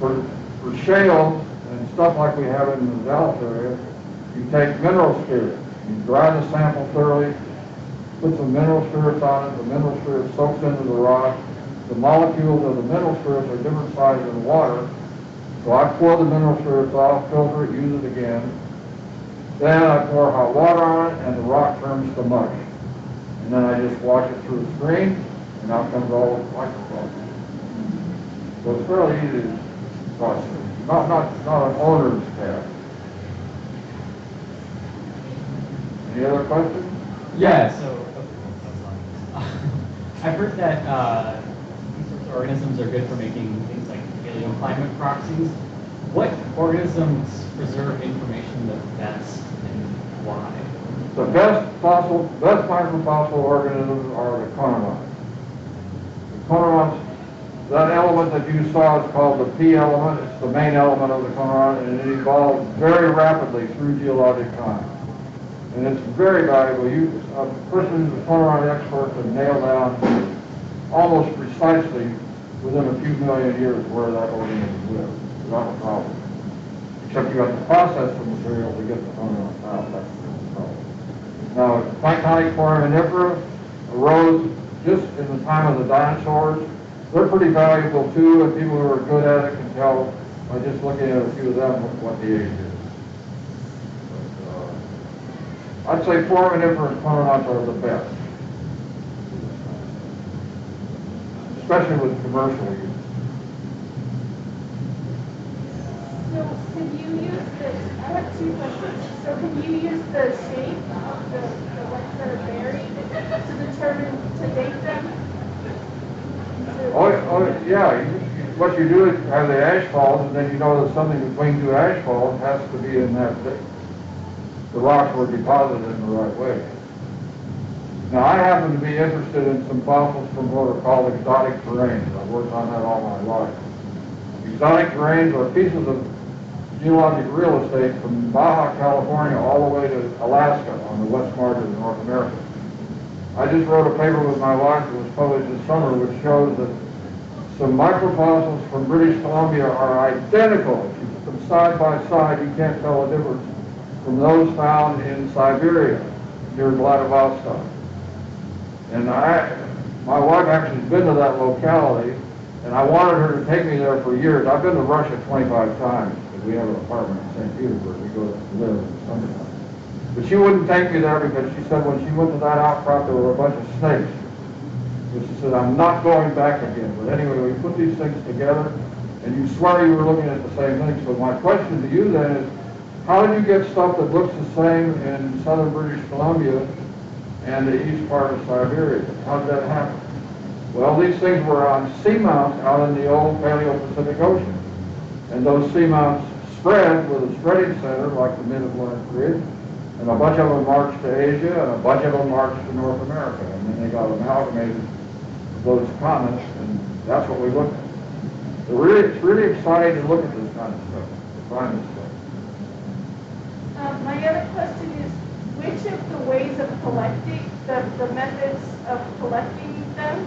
Speaker 8: For shales and stuff like we have in the Dallas area, you take mineral spirits. You dry the sample thoroughly, put some mineral spirits on it, the mineral spirit soaks into the rock. The molecules of the mineral spirits are different sizes than water. So I pour the mineral spirits off, filter it, use it again. Then I pour hot water on it, and the rock turns to mush. And then I just wash it through a screen, and out comes all the microfossils. So it's fairly easy to process. Not an owner's task. Any other questions?
Speaker 10: Yeah, so I've heard that these sorts of organisms are good for making things like paleoclimate proxies. What organisms preserve information the best and why?
Speaker 8: The best microfossil organisms are the conorons. The conorons, that element that you saw is called the P element. It's the main element of the conoron, and it evolved very rapidly through geologic time. And it's very valuable. A person who's a conoron expert can nail down almost precisely within a few million years where that organism lives without a problem. Except you have to process the material to get the conorons out. That's the problem. Now, planktonic foraminifera arose just in the time of the dinosaurs. They're pretty valuable too, and people who are good at it can tell by just looking at a few of them what the age is. I'd say foraminifera and conorons are the best, especially with commercial use.
Speaker 2: So can you use the, I have 2 questions. So can you use the shape of the ones that are buried to determine, to date them?
Speaker 8: Oh yeah. What you do is have the ash falls, and then you know that something between 2 ash falls has to be in that. The rocks were deposited in the right way. Now, I happen to be interested in some fossils from what are called exotic terrains. I've worked on that all my life. Exotic terrains are pieces of geologic real estate from Baja California all the way to Alaska on the west margin of North America. I just wrote a paper with my wife that was published this summer which shows that some microfossils from British Columbia are identical. If you put them side by side, you can't tell the difference from those found in Siberia near Vladivostok. And my wife actually has been to that locality, and I wanted her to take me there for years. I've been to Russia 25 times, because we have an apartment in St. Petersburg. We go to live in the summertime. But she wouldn't take me there because she said when she went to that outcrop, there were a bunch of snakes. So she said, I'm not going back again. But anyway, we put these things together, and you swear you were looking at the same thing. So my question to you then is, how did you get stuff that looks the same in southern British Columbia and the east part of Siberia? How did that happen? Well, these things were on seamounts out in the old Paleo-Pacific Ocean. And those seamounts spread with a spreading center like the Mid-Atlantic Ridge. And a bunch of them marched to Asia, and a bunch of them marched to North America. And then they got amalgamated those continents, and that's what we look at. So it's really exciting to look at this kind of stuff, to find this stuff.
Speaker 2: My other question is, which of the ways of collecting, the methods of collecting them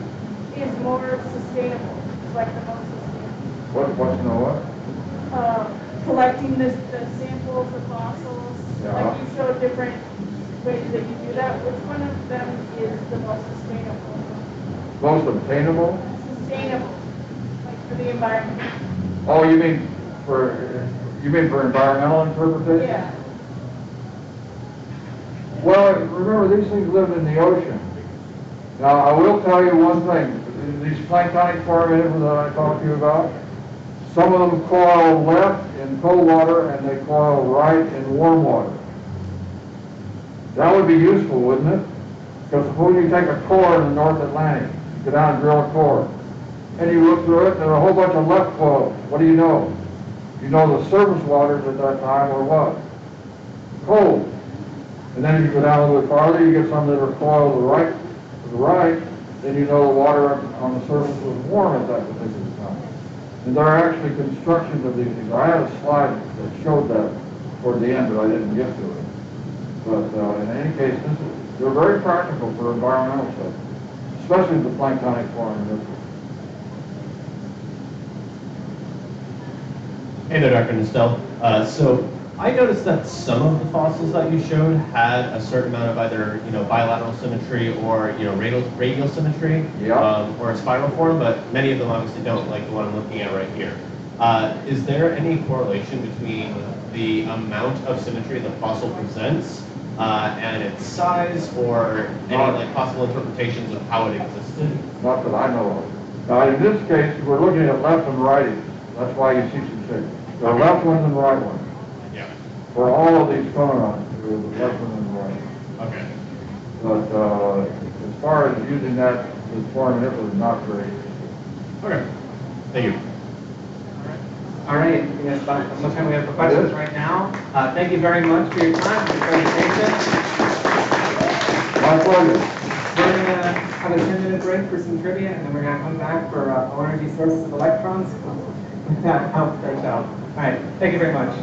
Speaker 2: is more sustainable? It's like the most sustainable.
Speaker 8: What's what?
Speaker 2: Collecting the samples of fossils.
Speaker 8: Yeah.
Speaker 2: Like you showed different ways that you do that. Which one of them is the most sustainable?
Speaker 8: Most obtainable?
Speaker 2: Sustainable, like for the environment.
Speaker 8: Oh, you mean for environmental interpretation?
Speaker 2: Yeah.
Speaker 8: Well, remember, these things live in the ocean. Now, I will tell you one thing. These planktonic foraminifera that I talked to you about, some of them coil left in cold water and they coil right in warm water. That would be useful, wouldn't it? Because suppose you take a core in the North Atlantic, you go down and drill a core. and you look through it, and there are a whole bunch of left coils. What do you know? You know the surface waters at that time were what? Cold. And then as you go down a little bit farther, you get some that are coiled to the right, then you know the water on the surface was warm at that particular time. And there are actually constructions of these things. I had a slide that showed that toward the end, but I didn't get to it. But in any case, they're very practical for environmental stuff, especially the planktonic flora.
Speaker 11: Hey there, Dr. Nestell. So I noticed that some of the fossils that you showed had a certain amount of either, bilateral symmetry or, radial symmetry, or a spiral form, but many of them obviously don't, like the one I'm looking at right here. Is there any correlation between the amount of symmetry the fossil presents and its size, or any possible interpretations of how it existed?
Speaker 8: Not that I know of. Now, in this case, we're looking at left and righties. That's why you see some shapes. There are left ones and right ones.
Speaker 11: Yeah.
Speaker 8: For all of these phonorons, there are the left ones and the right ones.
Speaker 11: Okay.
Speaker 8: But as far as using that as formula, it was not very easy.
Speaker 11: Okay. Thank you.
Speaker 6: All right, yes, looks like we have questions right now. Thank you very much for your time, for your presentation.
Speaker 8: My pleasure.
Speaker 6: We're going to have a 10-minute break for some trivia, and then we're going to come back for energy sources of electrons. Alexander Fairchild. All right, thank you very much.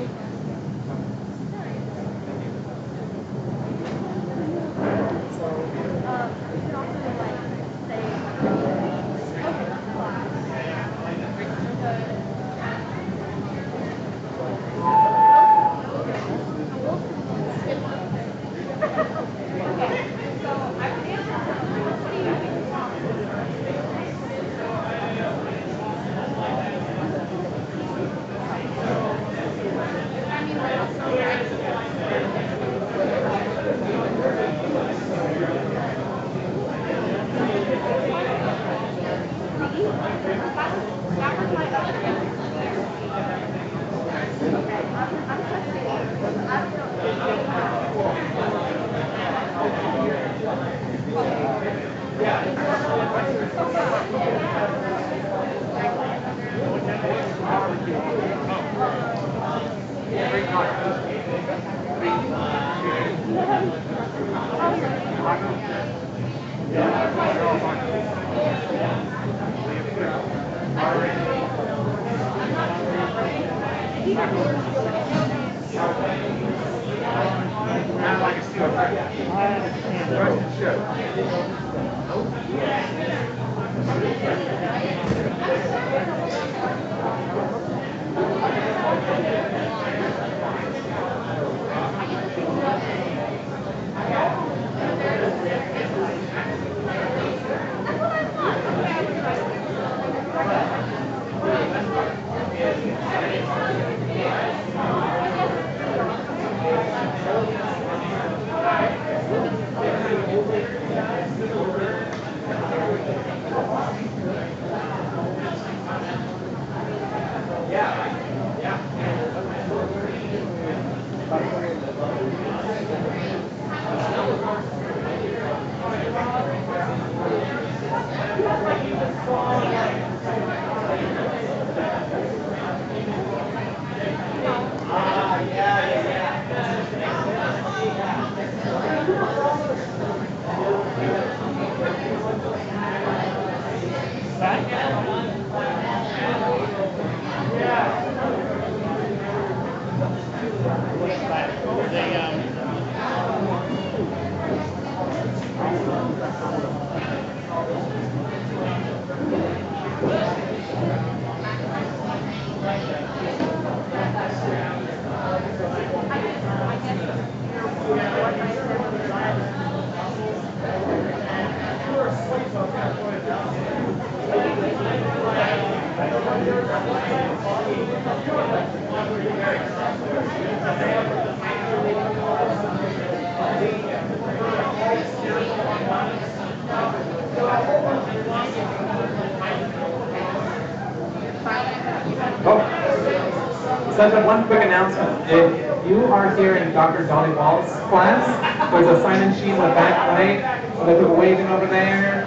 Speaker 6: So just one quick announcement. If you are here in Dr. Dolly Wall's class, there's a sign-in sheet in the back right. So there's people waving over there.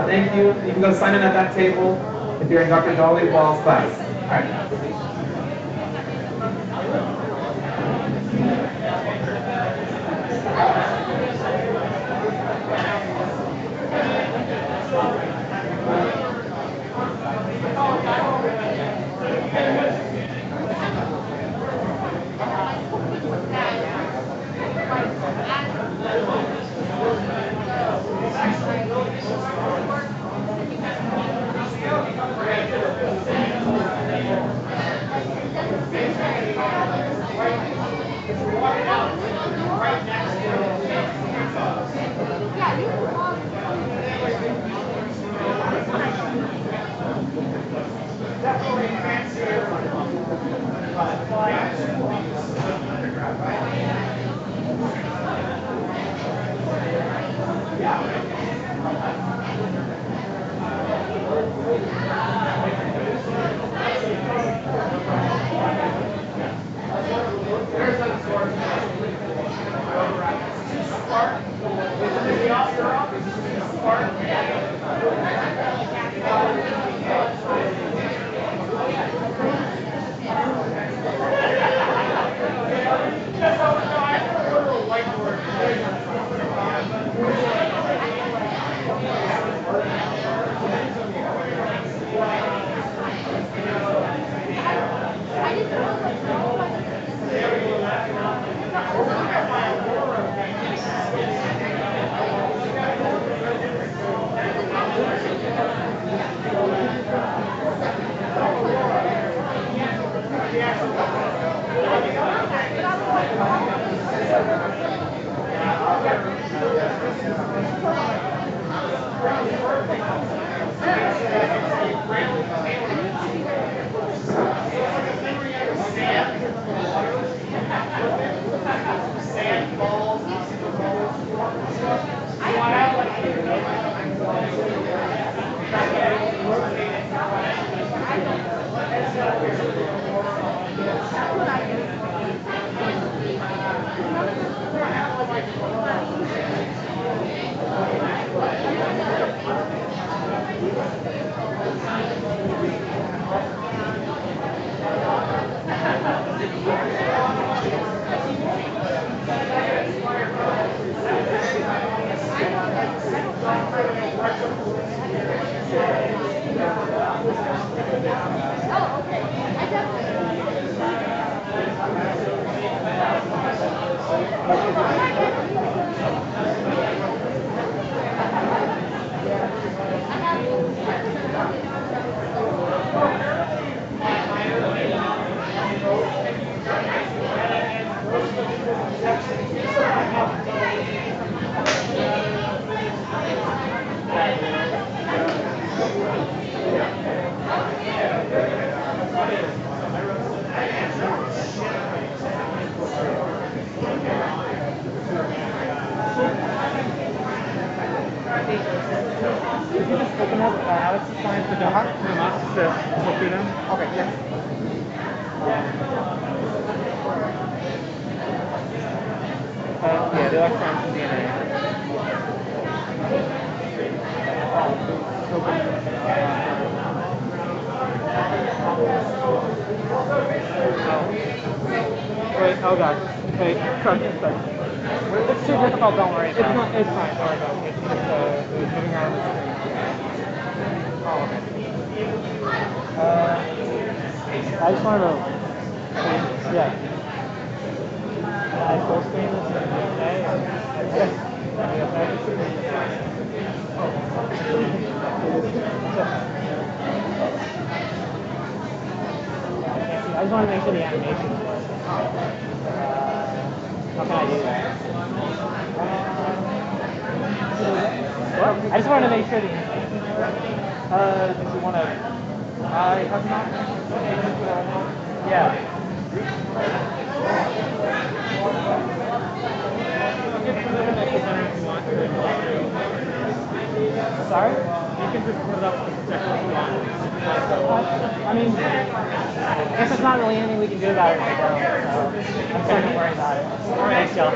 Speaker 6: Thank you. You can go sign in at that table. if you're in Dr. Dolly Wall's class. All right.
Speaker 4: Open up Alex's slides to the hot just to look through them. Okay, yes. Yeah, the electrons and DNA. Wait, oh god. Wait, trust me. It's too difficult, don't worry. It's not, it's fine, don't worry about it. It's just moving around the screen. Oh, okay. I just wanted to, yeah. I full screen this and okay. Yes. I just want to make sure the animation works. How can I do that? What? I just wanted to make sure the animation works. Do you want to... I have not... Yeah. Sorry? You can just put it up with the second if you want. I mean, I guess there's not really anything we can do about it right now, so I'm just not worry about it. Thanks, Joe.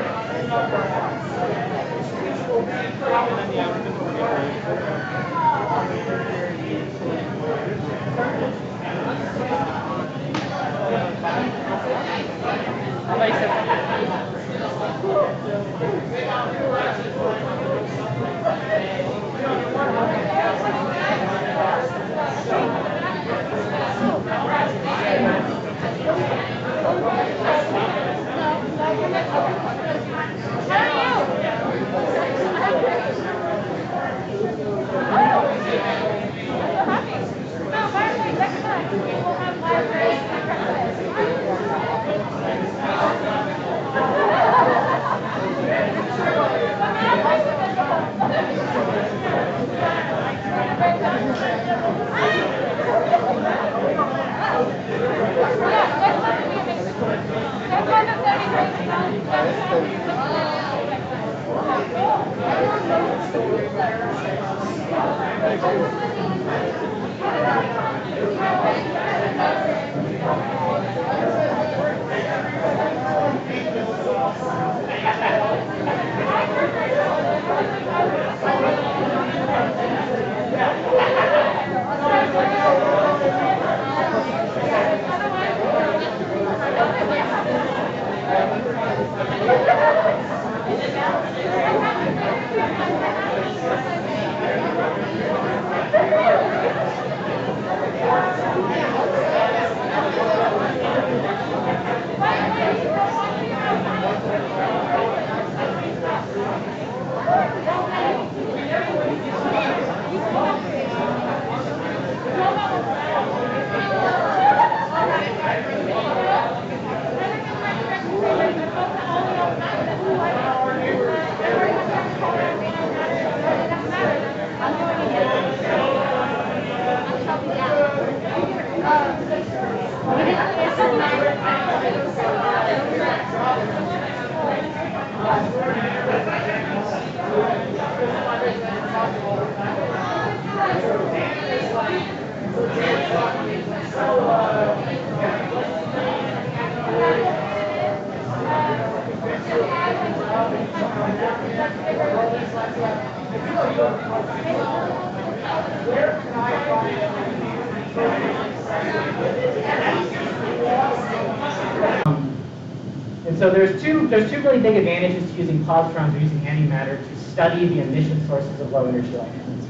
Speaker 6: And so there's two really big advantages to using positrons or using antimatter to study the emission sources of low energy electrons.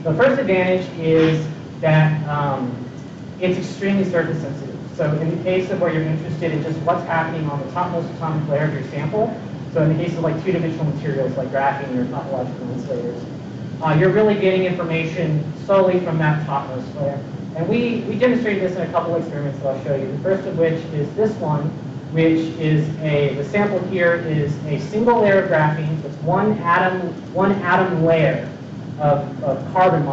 Speaker 6: The first advantage is that it's extremely surface sensitive. So in the case of where you're interested in just what's happening on the topmost atomic layer of your sample, so in the case of like two-dimensional materials like graphene or topological insulators, you're really getting information solely from that topmost layer. And we demonstrated this in a couple of experiments that I'll show you. The first of which is this one, which is the sample here is a single layer of graphene. So it's one atom layer of carbon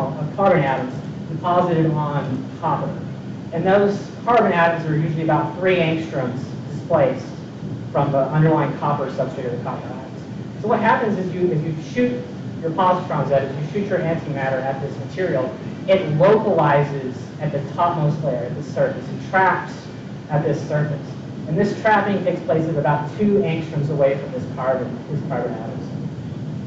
Speaker 6: atoms deposited on copper. And those carbon atoms are usually about 3 angstroms displaced from the underlying copper substrate of the copper atoms. So what happens is if you shoot your positrons at it, if you shoot your antimatter at this material, it localizes at the topmost layer, at the surface. It traps at this surface. And this trapping takes place at about 2 angstroms away from this carbon atoms.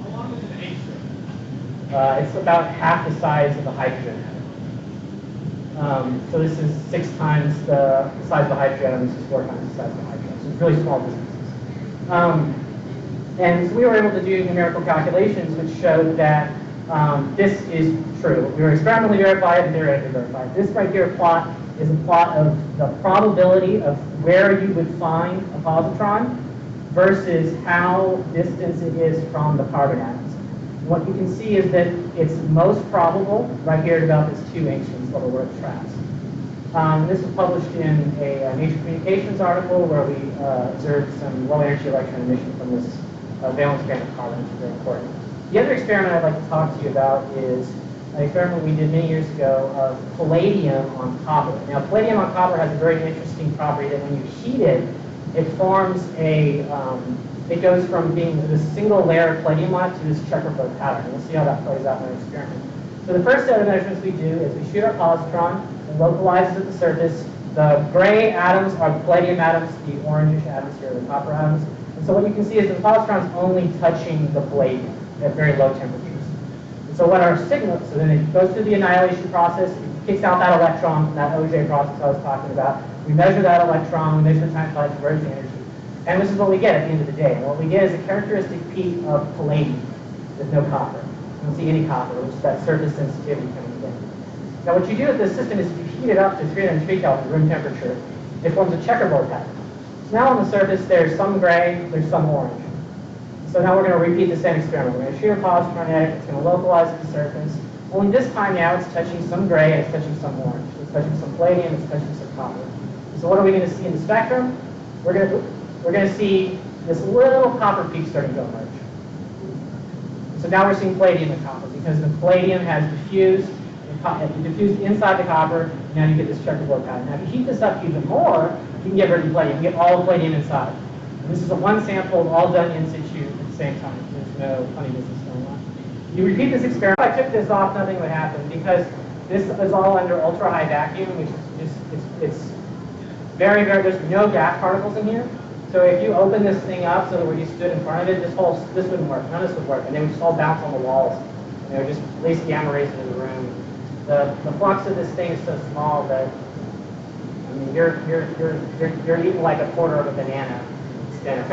Speaker 1: How long is an angstrom?
Speaker 6: It's about half the size of a hydrogen atom. So this is 6 times the size of the hydrogen atom. This is 4 times the size of the hydrogen atom. So it's really small distances. And so we were able to do numerical calculations which showed that this is true. We were experimentally verified and theoretically verified. This right here plot is a plot of the probability of where you would find a positron versus how distant it is from the carbon atoms. And what you can see is that it's most probable right here at about this 2 angstroms level where it traps. This was published in a Nature Communications article where we observed some low energy electron emission from this valence band of carbon, which is very important. The other experiment I'd like to talk to you about is an experiment we did many years ago of palladium on copper. Now, palladium on copper has a very interesting property that when you heat it, it forms it goes from being this single layer of palladium on it to this checkerboard pattern. We'll see how that plays out in our experiment. So the first set of measurements we do is we shoot our positron, it localizes at the surface. The gray atoms are the palladium atoms, the orangish atoms here are the copper atoms. And so what you can see is the positron is only touching the palladium at very low temperatures. So what our signal, so then it goes through the annihilation process, it kicks out that electron, that OJ process I was talking about. We measure that electron, we measure the time flight conversion energy. And this is what we get at the end of the day. And what we get is a characteristic peak of palladium with no copper. You don't see any copper, which is that surface sensitivity coming in. Now what you do with this system is if you heat it up to 303 Kelvin, room temperature, it forms a checkerboard pattern. So now on the surface there's some gray, there's some orange. So now we're going to repeat the same experiment. We're going to shoot a positron at it, it's going to localize at the surface. Only this time now it's touching some gray and it's touching some orange. It's touching some palladium, it's touching some copper. So what are we going to see in the spectrum? We're going to see this little copper peak starting to emerge. So now we're seeing palladium and copper because the palladium has diffused inside the copper, and now you get this checkerboard pattern. Now if you heat this up even more, you can get rid of the palladium. You get all the palladium inside. And this is a one sample all done in situ at the same time. So there's no funny business going on. You repeat this experiment. If I took this off, nothing would happen because this is all under ultra high vacuum, which is it's very, very, there's no gas particles in here. So if you open this thing up so that where you stood in front of it, this wouldn't work. None of this would work. And they would just all bounce on the walls. And they would just release gamma rays into the room. The flux of this thing is so small that I mean, you're eating like a quarter of a banana. If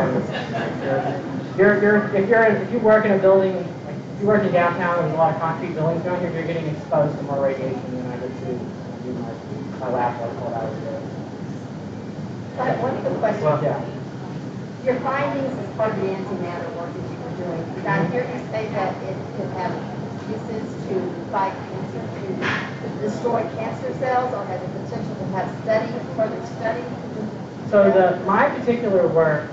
Speaker 6: you work in a building, like if you work in downtown, there's a lot of concrete buildings down here, you're getting exposed to more radiation than I did to do my lab work while I was there.
Speaker 12: So I have one quick question.
Speaker 6: Well, yeah.
Speaker 12: Your findings as part of the antimatter work that you were doing, did I hear you say that it could have uses to fight cancer, to destroy cancer cells, or has the potential to have further study?
Speaker 6: So my particular work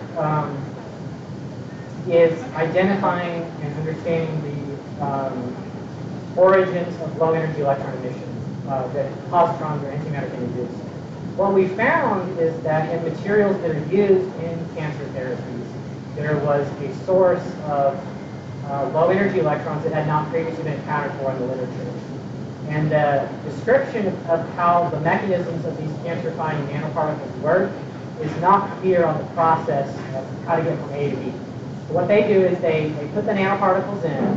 Speaker 6: is identifying and understanding the origins of low energy electron emissions that positrons or antimatter can induce. What we found is that in materials that are used in cancer therapies, there was a source of low energy electrons that had not previously been accounted for in the literature. And the description of how the mechanisms of these cancer-fighting nanoparticles work is not clear on the process of how to get from A to B. So what they do is they put the nanoparticles in,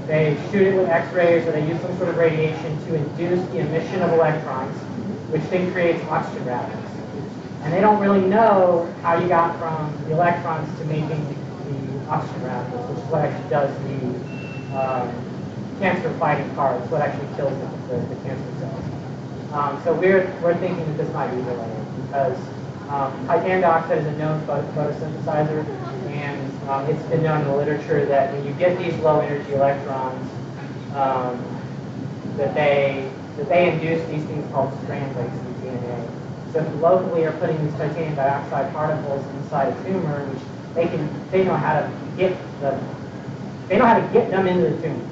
Speaker 6: they shoot it with X-rays, or they use some sort of radiation to induce the emission of electrons, which then creates oxygen rapids. And they don't really know how you got from the electrons to making the oxygen rapids, which is what actually does the cancer-fighting part. It's what actually kills the cancer cells. So we're thinking that this might be related because titanium dioxide is a known photosynthesizer, and it's been known in the literature that when you get these low-energy electrons, that they induce these things called strand breaks in DNA. So if you locally are putting these titanium dioxide particles inside a tumor, which they know how to get them into the tumor.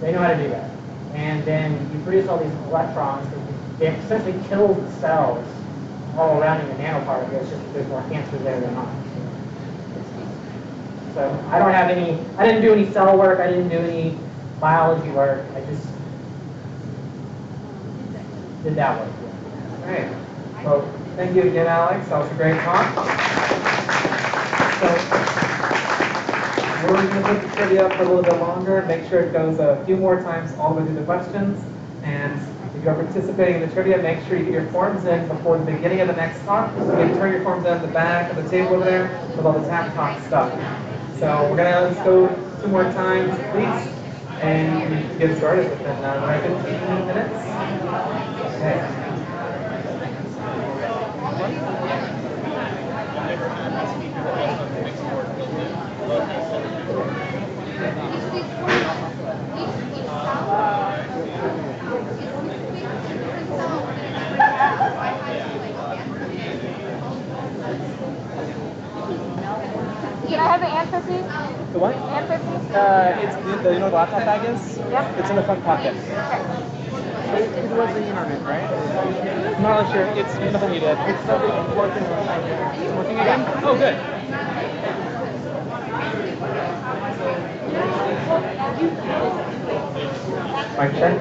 Speaker 6: They know how to do that. And then you produce all these electrons that they essentially kill the cells all around in the nanoparticle. It's just that there's more cancer there than not. So I didn't do any cell work, I didn't do any biology work, I just did that work. All right. Well, thank you again, Alex. That was a great talk. So we're going to put the trivia up for a little bit longer, make sure it goes a few more times all the way through the questions. And if you're participating in the trivia, make sure you get your forms in before the beginning of the next talk. So you can turn your forms in at the back of the table over there with all the tap talk stuff. So we're going to let's go 2 more times, please. And we can get started within 15 minutes. Okay.
Speaker 3: Can I have the answer, please?
Speaker 1: The what?
Speaker 3: Answer, please?
Speaker 1: It's the you know what the laptop bag is?
Speaker 3: Yep.
Speaker 1: It's in the front pocket.
Speaker 3: Okay.
Speaker 1: It was the internet, right? I'm not really sure. It's nothing you did. It's working. It's working again? Oh, good.
Speaker 6: Mic check.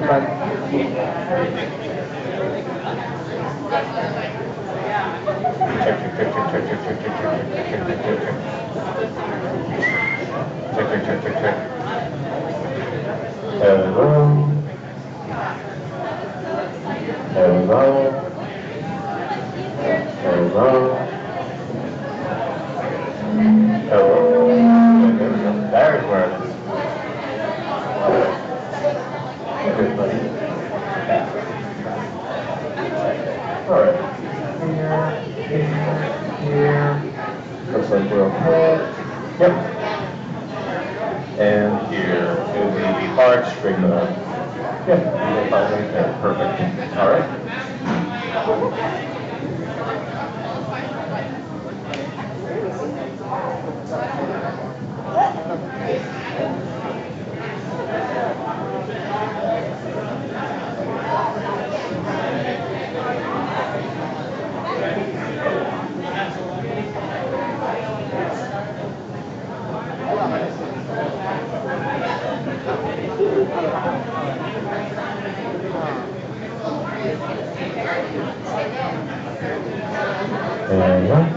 Speaker 6: But
Speaker 11: Check. Hello. Hello. There we go. There's where it is. Good, buddy. All right. Here. Looks like we're okay. Yep. And here to the hard string mode. Yep. Right there. Perfect. All right. And yeah.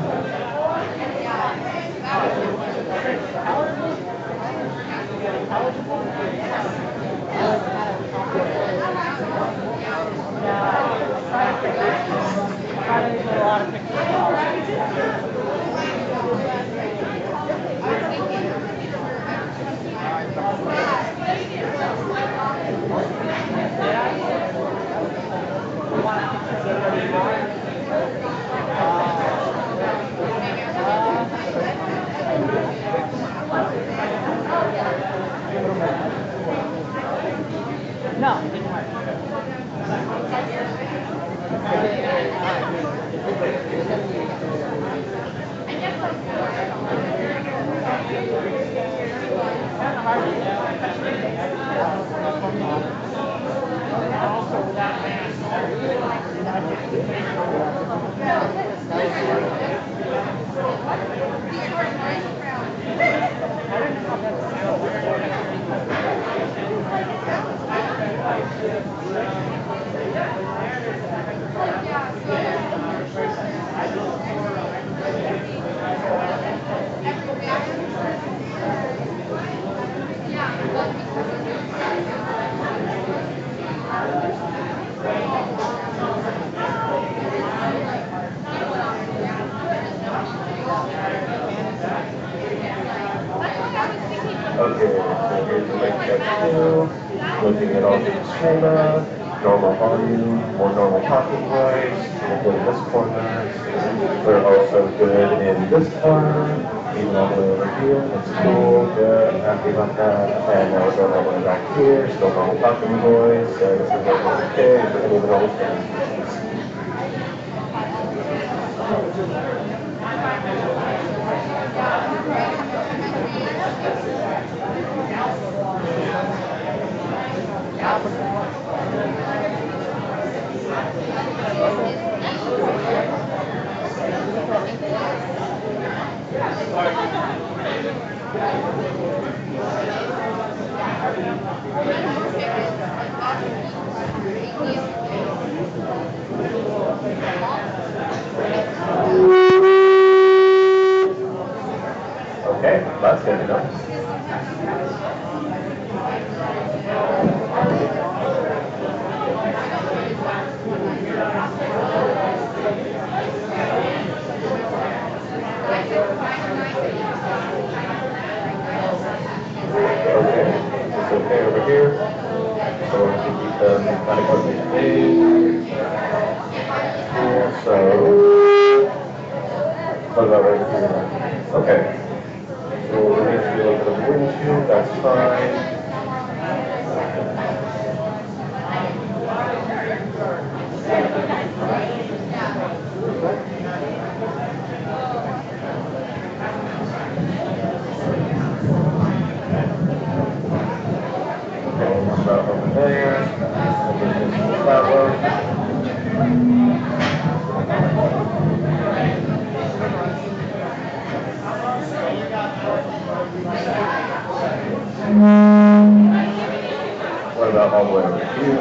Speaker 1: No, it didn't work.
Speaker 11: Okay, so here's the link check 2, looking at all the schema, normal volume, more normal talking voice, hopefully in this corner. We're also good in this corner, even all the way over here. That's cool, good, I'm happy about that. And now we're going all the way back here, still normal talking voice, this is okay for any of the normal things. Okay, that's good enough. Okay, it's okay over here. So we're going to keep them kind of quickly made. Cool, so what about right here? Okay. So we're going to see a little bit of windshield, that's fine. Over there, and then this is that one. What about all the way over here?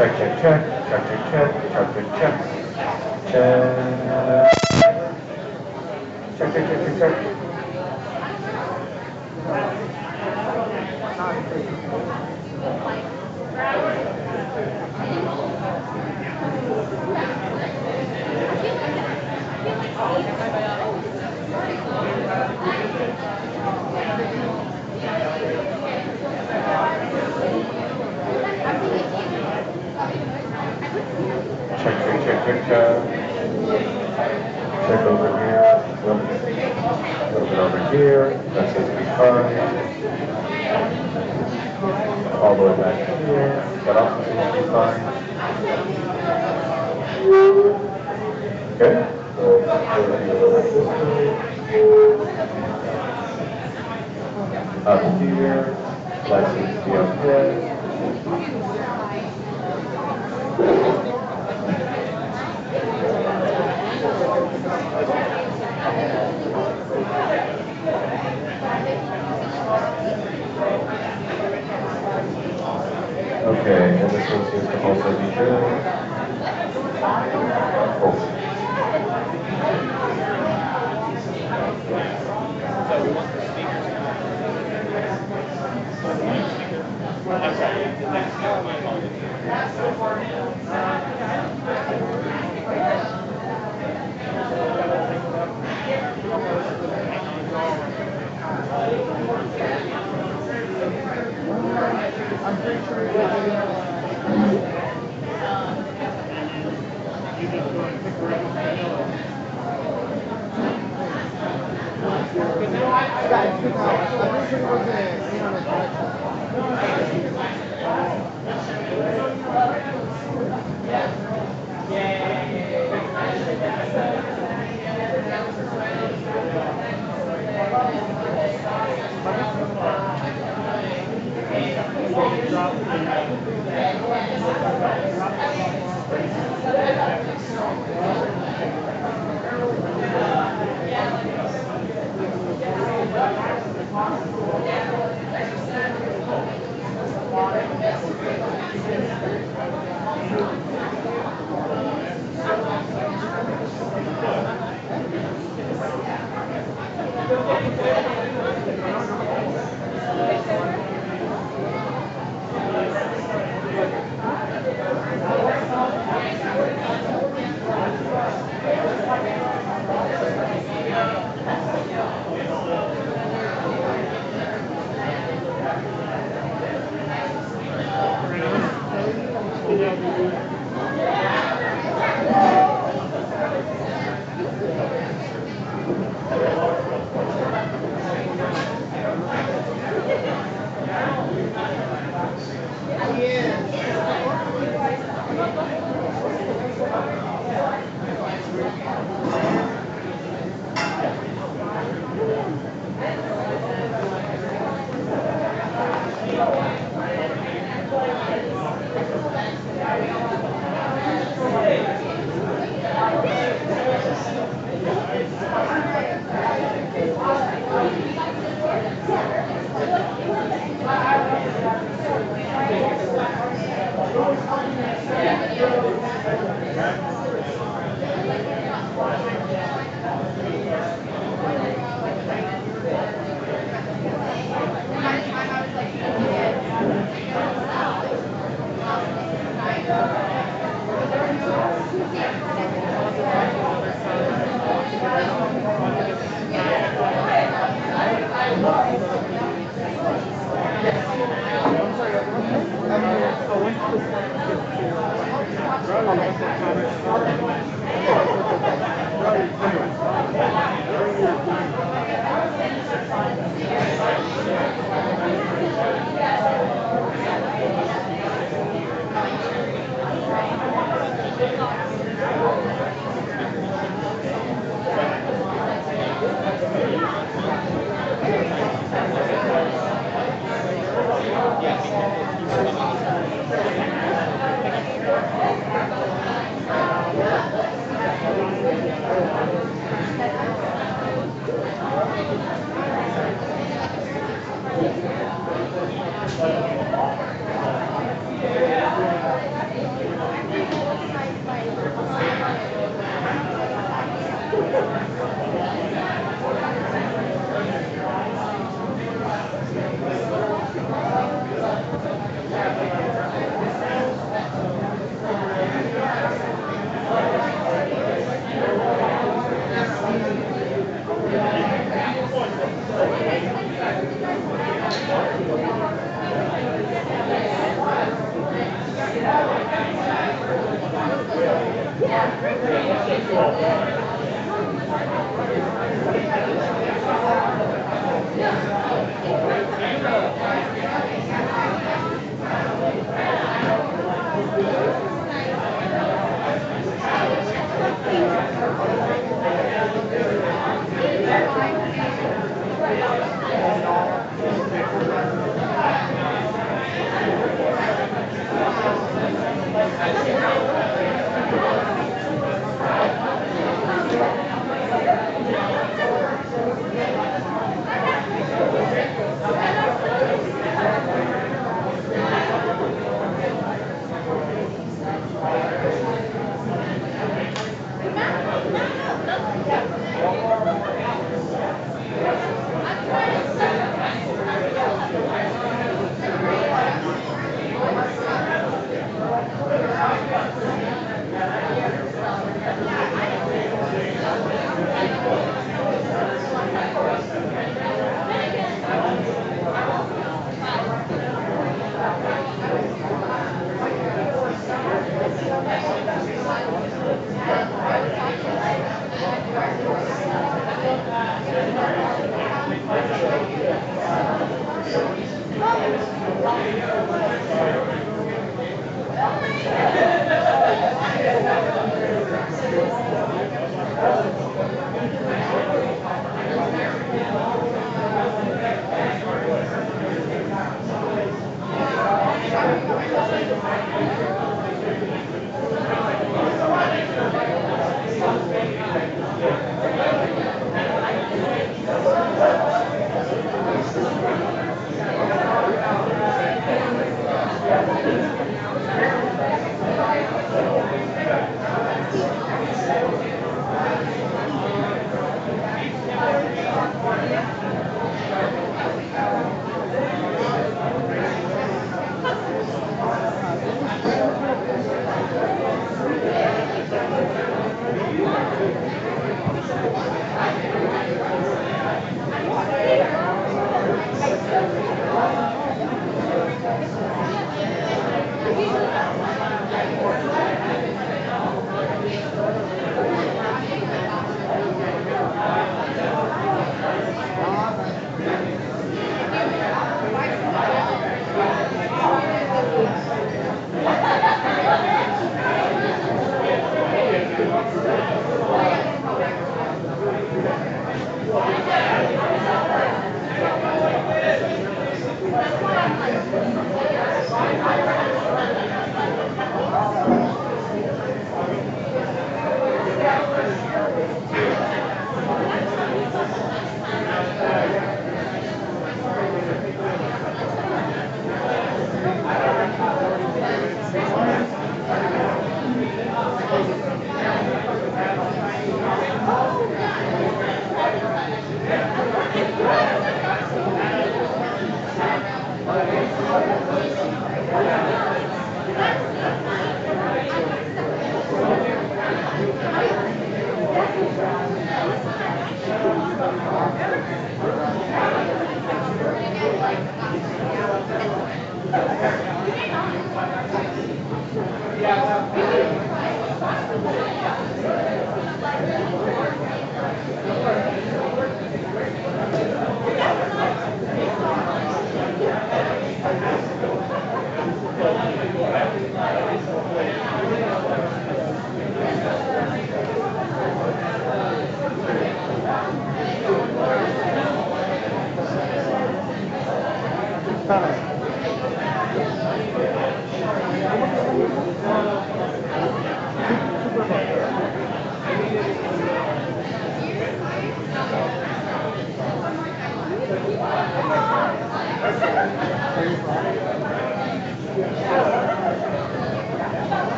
Speaker 11: Check, check, check, check, check, check, check, check, check. Check, check, check, check, check. Check over here, a little bit over here, that seems to be fine.
Speaker 8: all the way back here. Got off the 65. Okay. So up here, license to up here. Okay, and this one seems to also be good. Oh.
Speaker 4: I'm pretty sure
Speaker 7: You just go and pick right up the yellow.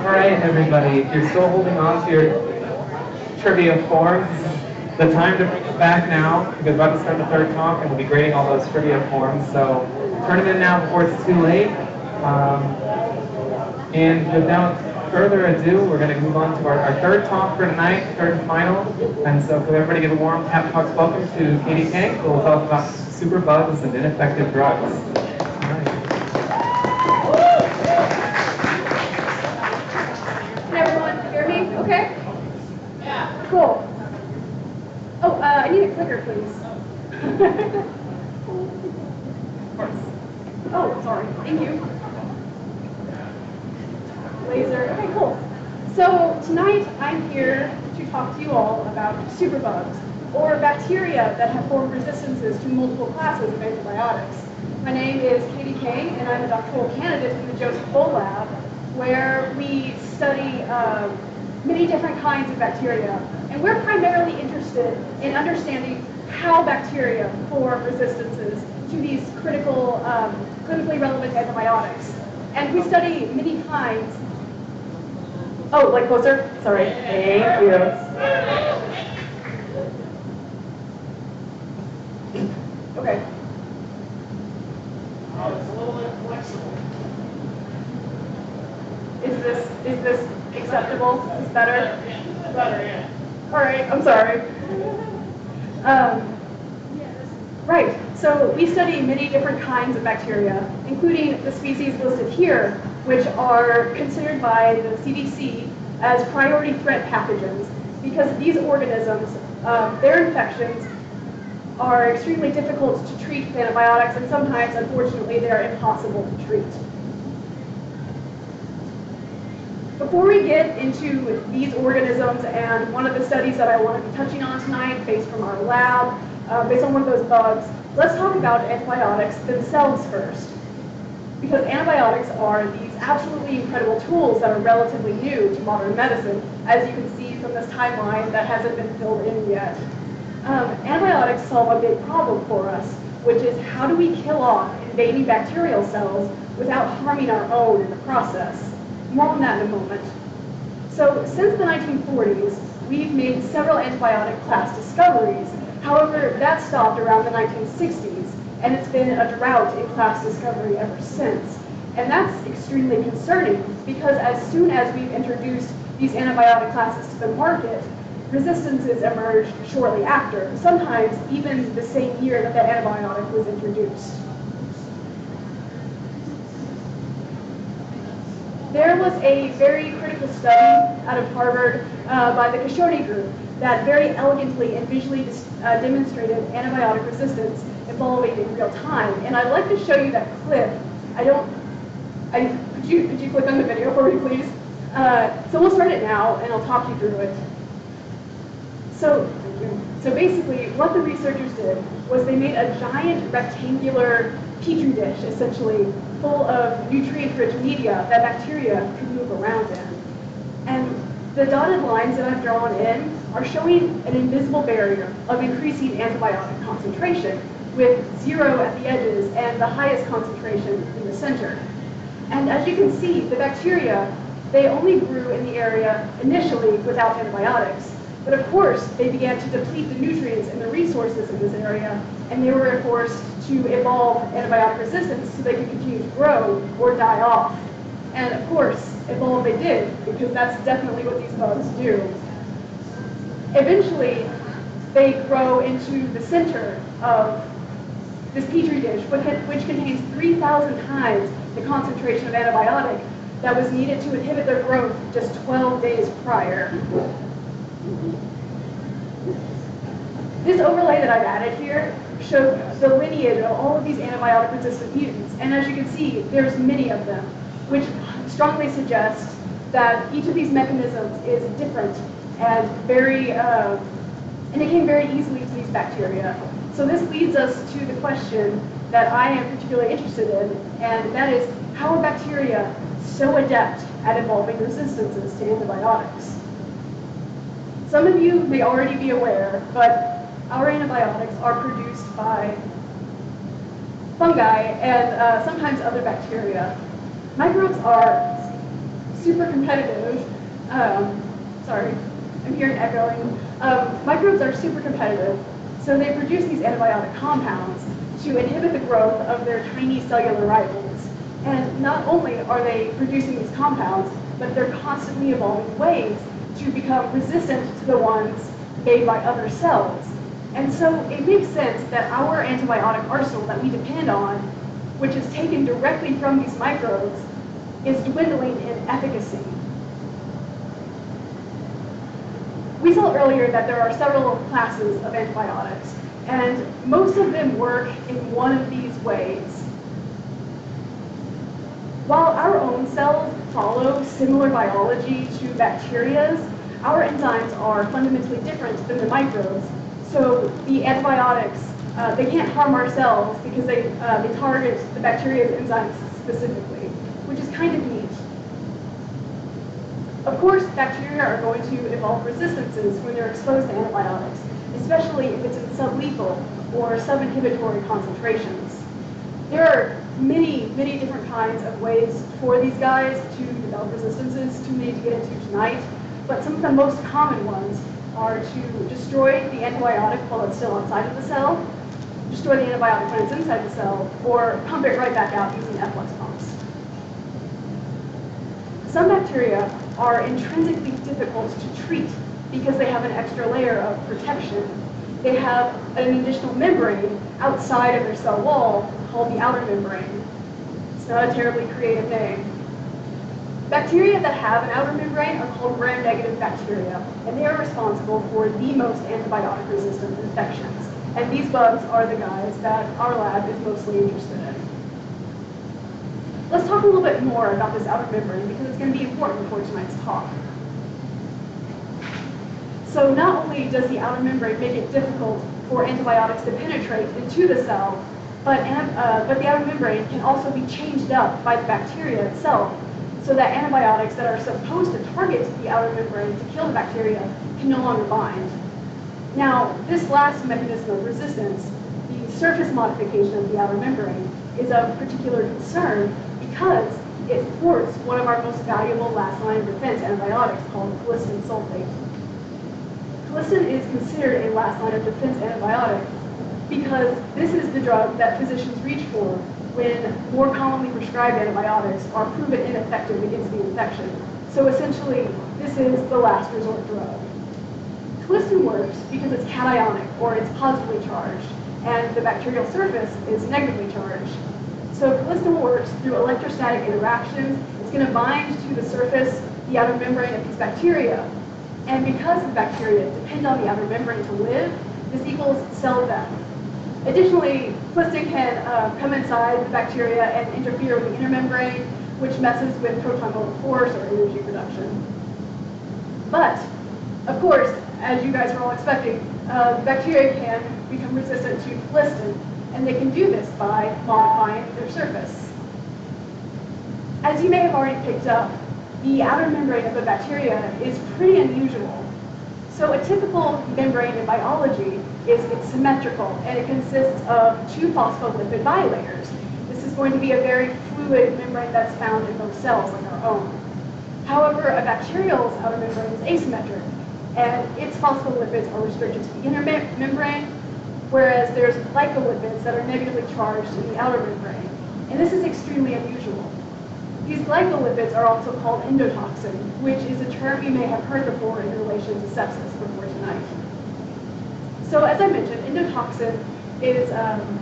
Speaker 6: All right, everybody, if you're still holding on to your trivia forms, the time to bring it back now, because we're about to start the third talk, and we'll be grading all those trivia forms, so turn them in now before it's too late. And without further ado, we're going to move on to our third talk for tonight, third and final. And so could everybody give a warm Tap Talks welcome to Katie Kang, who will tell us about superbugs and ineffective drugs.
Speaker 2: Can everyone hear me? Okay? Yeah. Cool. Oh, I need a clicker, please. Of course. Oh, sorry. Thank you. Laser. Okay, cool. So tonight I'm here to talk to you all about superbugs, or bacteria that have formed resistances to multiple classes of antibiotics. My name is Katie Kang, and I'm a doctoral candidate in the Joseph Bull Lab, where we study many different kinds of bacteria. And we're primarily interested in understanding how bacteria form resistances to these critical, clinically relevant antibiotics. And we study many kinds. Oh, like closer? Sorry. Thank you. Okay.
Speaker 7: Oh, it's a little inflexible.
Speaker 2: Is this acceptable? Is this better?
Speaker 7: Better, yeah.
Speaker 2: All right, I'm sorry. Right, so we study many different kinds of bacteria, including the species listed here, which are considered by the CDC as priority threat pathogens, because these organisms, their infections are extremely difficult to treat with antibiotics, and sometimes, unfortunately, they are impossible to treat. Before we get into these organisms and one of the studies that I want to be touching on tonight, based from our lab, based on one of those bugs, let's talk about antibiotics themselves first. Because antibiotics are these absolutely incredible tools that are relatively new to modern medicine, as you can see from this timeline that hasn't been filled in yet. Antibiotics solve a big problem for us, which is how do we kill off invading bacterial cells without harming our own in the process? More on that in a moment. So since the 1940s, we've made several antibiotic class discoveries. However, that stopped around the 1960s, and it's been a drought in class discovery ever since. And that's extremely concerning, because as soon as we've introduced these antibiotic classes to the market, resistances emerged shortly after, sometimes even the same year that the antibiotic was introduced. There was a very critical study out of Harvard by the Kashoni group that very elegantly and visually demonstrated antibiotic resistance evolving in real time. And I'd like to show you that clip. Could you click on the video for me, please? So we'll start it now, and I'll talk you through it. So basically, what the researchers did was they made a giant rectangular petri dish, essentially, full of nutrient-rich media that bacteria could move around in. And the dotted lines that I've drawn in are showing an invisible barrier of increasing antibiotic concentration, with 0 at the edges and the highest concentration in the center. And as you can see, the bacteria, they only grew in the area initially without antibiotics. But of course, they began to deplete the nutrients and the resources in this area, and they were forced to evolve antibiotic resistance so they could continue to grow or die off. And of course, evolve they did, because that's definitely what these bugs do. Eventually, they grow into the center of this petri dish, which contains 3,000 times the concentration of antibiotic that was needed to inhibit their growth just 12 days prior. This overlay that I've added here shows the lineage of all of these antibiotic-resistant mutants, and as you can see, there's many of them, which strongly suggests that each of these mechanisms is different and and it came very easily to these bacteria. So this leads us to the question that I am particularly interested in, and that is, how are bacteria so adept at evolving resistances to antibiotics? Some of you may already be aware, but our antibiotics are produced by fungi and sometimes other bacteria. Microbes are super competitive. Sorry, I'm hearing echoing. Microbes are super competitive, so they produce these antibiotic compounds to inhibit the growth of their tiny cellular rivals. And not only are they producing these compounds, but they're constantly evolving ways to become resistant to the ones made by other cells. And so it makes sense that our antibiotic arsenal that we depend on, which is taken directly from these microbes, is dwindling in efficacy. We saw earlier that there are several classes of antibiotics, and most of them work in one of these ways. While our own cells follow similar biology to bacteria's, our enzymes are fundamentally different than the microbes. So the antibiotics, they can't harm our cells because they target the bacteria's enzymes specifically, which is kind of neat. Of course, bacteria are going to evolve resistances when they're exposed to antibiotics, especially if it's in sublethal or subinhibitory concentrations. There are many, many different kinds of ways for these guys to develop resistances, too many to get into tonight, but some of the most common ones are to destroy the antibiotic while it's still outside of the cell, destroy the antibiotic when it's inside the cell, or pump it right back out using efflux pumps. Some bacteria are intrinsically difficult to treat because they have an extra layer of protection. They have an additional membrane outside of their cell wall called the outer membrane. It's not a terribly creative name. Bacteria that have an outer membrane are called gram-negative bacteria, and they are responsible for the most antibiotic-resistant infections. And these bugs are the guys that our lab is mostly interested in. Let's talk a little bit more about this outer membrane because it's going to be important for tonight's talk. So not only does the outer membrane make it difficult for antibiotics to penetrate into the cell, but the outer membrane can also be changed up by the bacteria itself, so that antibiotics that are supposed to target the outer membrane to kill the bacteria can no longer bind. Now, this last mechanism of resistance, the surface modification of the outer membrane, is of particular concern because it thwarts one of our most valuable last line of defense antibiotics called colistin sulfate. Colistin is considered a last line of defense antibiotic because this is the drug that physicians reach for when more commonly prescribed antibiotics are proven ineffective against the infection. So essentially, this is the last resort drug. Colistin works because it's cationic, or it's positively charged, and the bacterial surface is negatively charged. So colistin works through electrostatic interactions. It's going to bind to the surface, the outer membrane of these bacteria. And because the bacteria depend on the outer membrane to live, this equals cell death. Additionally, colistin can come inside the bacteria and interfere with the inner membrane, which messes with proton motor force or energy production. But, of course, as you guys were all expecting, bacteria can become resistant to colistin, and they can do this by modifying their surface. As you may have already picked up, the outer membrane of a bacteria is pretty unusual. So a typical membrane in biology is it's symmetrical, and it consists of two phospholipid bilayers. This is going to be a very fluid membrane that's found in most cells, like our own. However, a bacterial's outer membrane is asymmetric, and its phospholipids are restricted to the inner membrane, whereas there's glycolipids that are negatively charged in the outer membrane. And this is extremely unusual. These glycolipids are also called endotoxin, which is a term you may have heard before in relation to sepsis before tonight. So as I mentioned, endotoxin is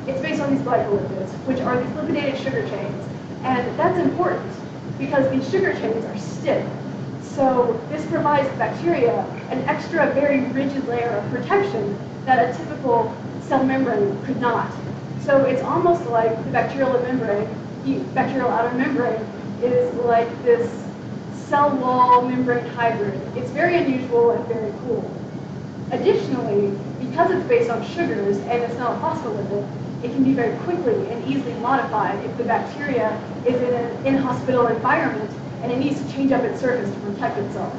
Speaker 2: it's based on these glycolipids, which are these lipidated sugar chains. And that's important because these sugar chains are stiff. So this provides the bacteria an extra very rigid layer of protection that a typical cell membrane could not. So it's almost like the bacterial membrane, the bacterial outer membrane is like this cell wall membrane hybrid. It's very unusual and very cool. Additionally, because it's based on sugars and it's not a phospholipid, it can be very quickly and easily modified if the bacteria is in an in-hospital environment and it needs to change up its surface to protect itself.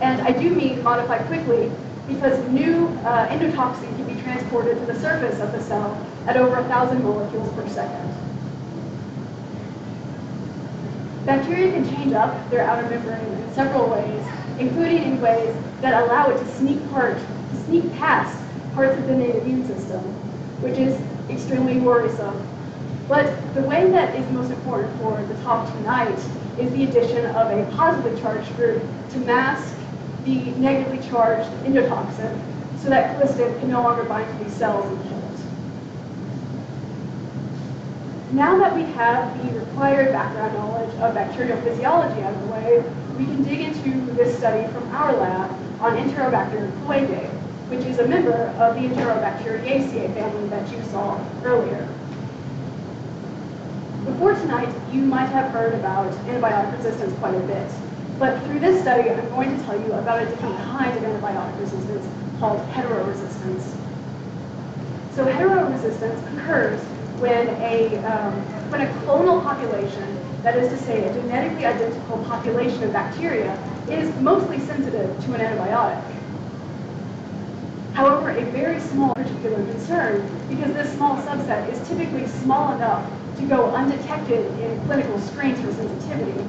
Speaker 2: And I do mean modify quickly because new endotoxin can be transported to the surface of the cell at over 1,000 molecules per second. Bacteria can change up their outer membrane in several ways, including in ways that allow it to sneak past parts of the innate immune system, which is extremely worrisome. But the way that is most important for the talk tonight is the addition of a positively charged group to mask the negatively charged endotoxin so that callistin can no longer bind to these cells and kill it. Now that we have the required background knowledge of bacterial physiology out of the way, we can dig into this study from our lab on Enterobacter cloacae, which is a member of the Enterobacteriaceae family that you saw earlier. Before tonight, you might have heard about antibiotic resistance quite a bit, but through this study, I'm going to tell you about a different kind of antibiotic resistance called heteroresistance. So heteroresistance occurs when a clonal population, that is to say a genetically identical population of bacteria, is mostly sensitive to an antibiotic. However, a very small particular concern, because this small subset is typically small enough to go undetected in clinical screens for sensitivity.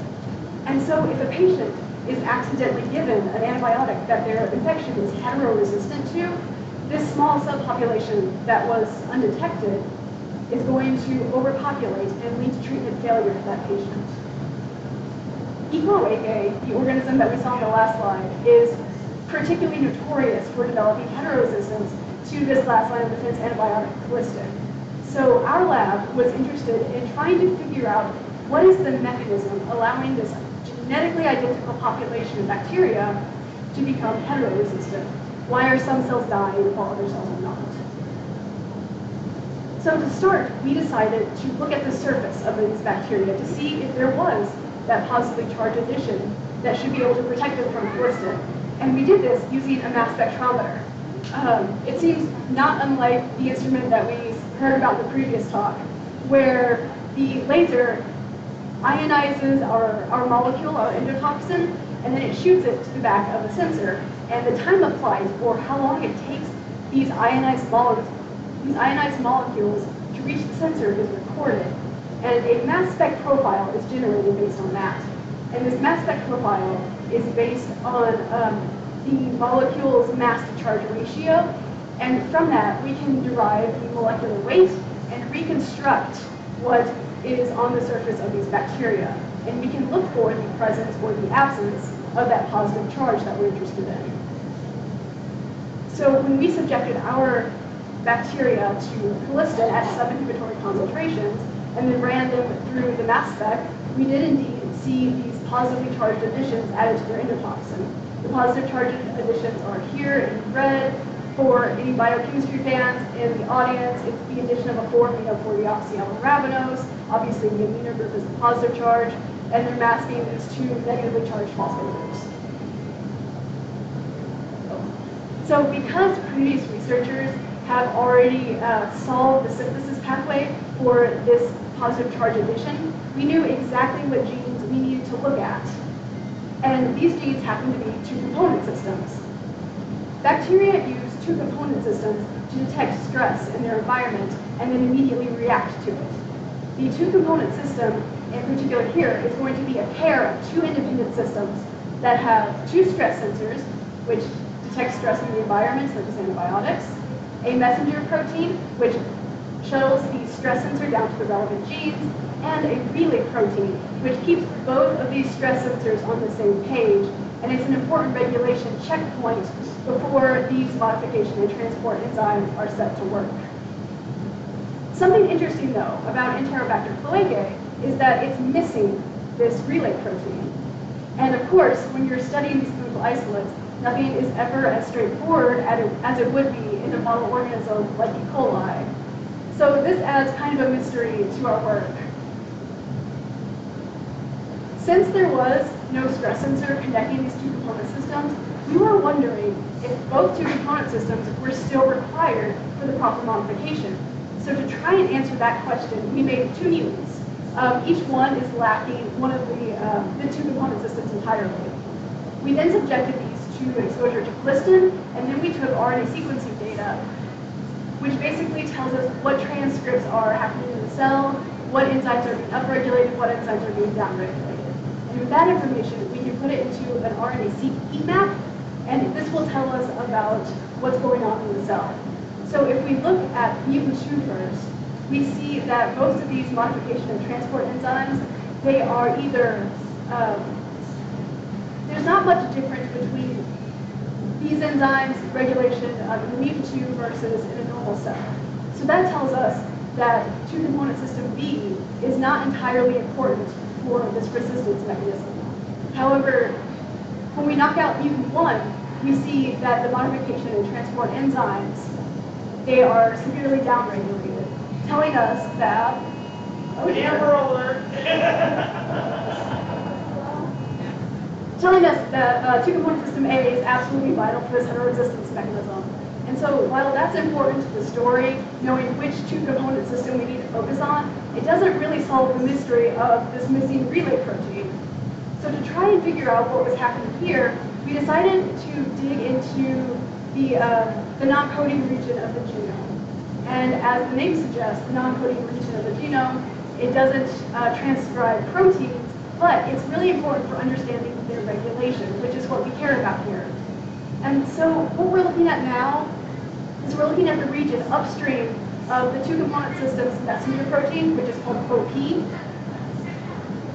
Speaker 2: And so if a patient is accidentally given an antibiotic that their infection is heteroresistant to, this small subpopulation that was undetected is going to overpopulate and lead to treatment failure for that patient. E. cloacae, the organism that we saw on the last slide, is particularly notorious for developing heteroresistance to this last line of defense antibiotic, callistin. So our lab was interested in trying to figure out what is the mechanism allowing this genetically identical population of bacteria to become heteroresistant. Why are some cells dying while other cells are not? So to start, we decided to look at the surface of these bacteria to see if there was that positively charged addition that should be able to protect them from callistin. And we did this using a mass spectrometer. It seems not unlike the instrument that we heard about in the previous talk, where the laser ionizes our molecule, our endotoxin, and then it shoots it to the back of a sensor. And the time of flight, or how long it takes these ionized molecules to reach the sensor, is recorded. And a mass spec profile is generated based on that. And this mass spec profile is based on the molecule's mass to charge ratio. And from that, we can derive the molecular weight and reconstruct what is on the surface of these bacteria. And we can look for the presence or the absence of that positive charge that we're interested in. So when we subjected our bacteria to callistin at sub-inhibitory concentrations and then ran them through the mass spec, we did indeed see these positively charged additions added to their endotoxin. The positive charged additions are here in red. For any biochemistry fans in the audience, it's the addition of a 4-amino-4-deoxyalurabinose. Obviously, the amino group is the positive charge, and they're masking these two negatively charged phosphogroups. So because previous researchers have already solved the synthesis pathway for this positive charge addition, we knew exactly what genes to look at. And these genes happen to be two-component systems. Bacteria use two-component systems to detect stress in their environment and then immediately react to it. The two-component system, in particular here, is going to be a pair of two independent systems that have two stress sensors, which detect stress in the environment, such as antibiotics, a messenger protein, which shuttles the stress sensor down to the relevant genes, and a relay protein, which keeps both of these stress sensors on the same page, and it's an important regulation checkpoint before these modification and transport enzymes are set to work. Something interesting, though, about Enterobacter cloacae is that it's missing this relay protein. And of course, when you're studying these chemical isolates, nothing is ever as straightforward as it would be in a model organism like E. coli. So this adds kind of a mystery to our work. Since there was no stress sensor connecting these two component systems, we were wondering if both two component systems were still required for the proper modification. So to try and answer that question, we made two mutants. Each one is lacking one of the two component systems entirely. We then subjected these to exposure to Plistin, and then we took RNA sequencing data, which basically tells us what transcripts are happening in the cell, what enzymes are being upregulated, what enzymes are being downregulated. And with that information, we can put it into an RNA-seq heat map, and this will tell us about what's going on in the cell. So if we look at mutant 2 first, we see that most of these modification and transport enzymes, they are either, there's not much difference between these enzymes, regulation in the mutant 2 versus in a normal cell. So that tells us that two-component system B is not entirely important for this resistance mechanism. However, when we knock out mutant 1, we see that the modification and transport enzymes, they are severely downregulated, telling us that, oh dear, telling us that two-component system A is absolutely vital for this heteroresistance mechanism. And so while that's important to the story, knowing which two-component system we need to focus on, it doesn't really solve the mystery of this missing relay protein. So to try and figure out what was happening here, we decided to dig into the non-coding region of the genome. And as the name suggests, the non-coding region of the genome, it doesn't transcribe proteins, but it's really important for understanding their regulation, which is what we care about here. And so what we're looking at now is we're looking at the region upstream of the two-component system's messenger protein, which is called OP.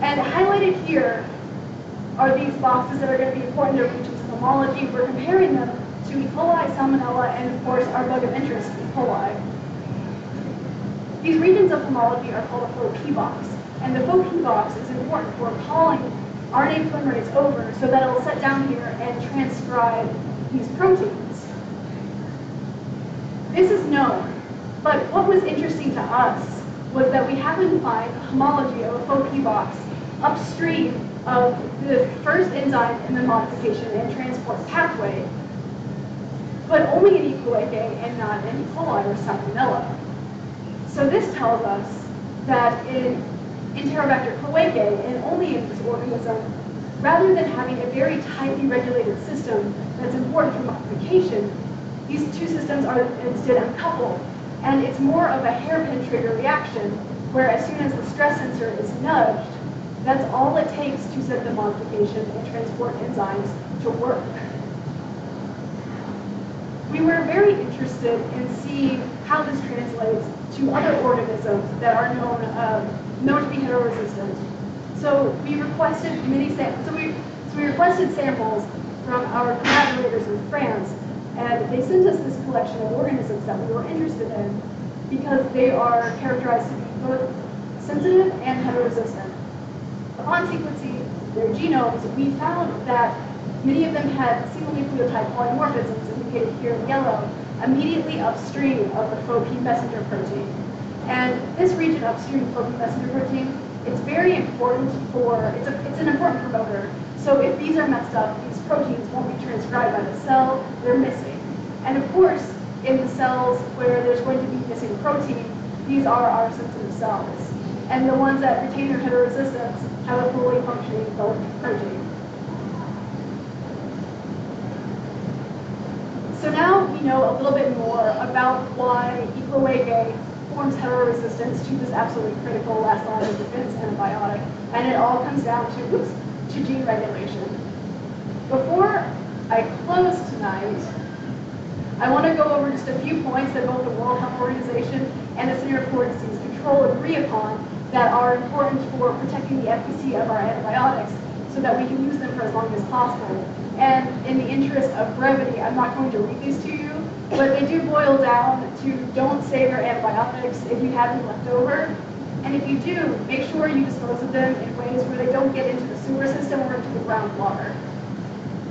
Speaker 2: And highlighted here are these boxes that are going to be important to regions of homology. We're comparing them to E. coli, Salmonella, and of course our bug of interest, E. coli. These regions of homology are called a FOP box. And the FOP box is important for calling RNA polymerase over so that it'll set down here and transcribe these proteins. This is known, but what was interesting to us was that we happened to find homology of a FOP box upstream of the first enzyme in the modification and transport pathway, but only in E. cloacae and not in E. coli or Salmonella. So this tells us that in Enterobacter cloacae and only in this organism, rather than having a very tightly regulated system that's important for modification, these two systems are instead uncoupled. And it's more of a hairpin trigger reaction, where as soon as the stress sensor is nudged, that's all it takes to set the modification and transport enzymes to work. We were very interested in seeing how this translates to other organisms that are known to be heteroresistant. So we requested many samples. So we requested samples from our collaborators in France, and they sent us this collection of organisms that we were interested in because they are characterized to be both sensitive and heteroresistant. Upon sequencing their genomes, we found that many of them had single nucleotide polymorphisms, indicated here in yellow, immediately upstream of the FOP messenger protein. And this region upstream of FOP messenger protein, it's very important it's an important promoter. So if these are messed up, these proteins won't be transcribed by the cell, they're missing. And of course, in the cells where there's going to be missing protein, these are our sensitive cells. and the ones that retain their heteroresistance have a fully functioning protein. So now we know a little bit more about why Equilege forms heteroresistance to this absolutely critical last line of defense antibiotic, and it all comes down to gene regulation. Before I close tonight, I want to go over just a few points that both the World Health Organization and the Center for Disease Control agree upon that are important for protecting the efficacy of our antibiotics so that we can use them for as long as possible. And in the interest of brevity, I'm not going to read these to you, but they do boil down to don't save your antibiotics if you have them left over. And if you do, make sure you dispose of them in ways where they don't get into the sewer system or into the groundwater.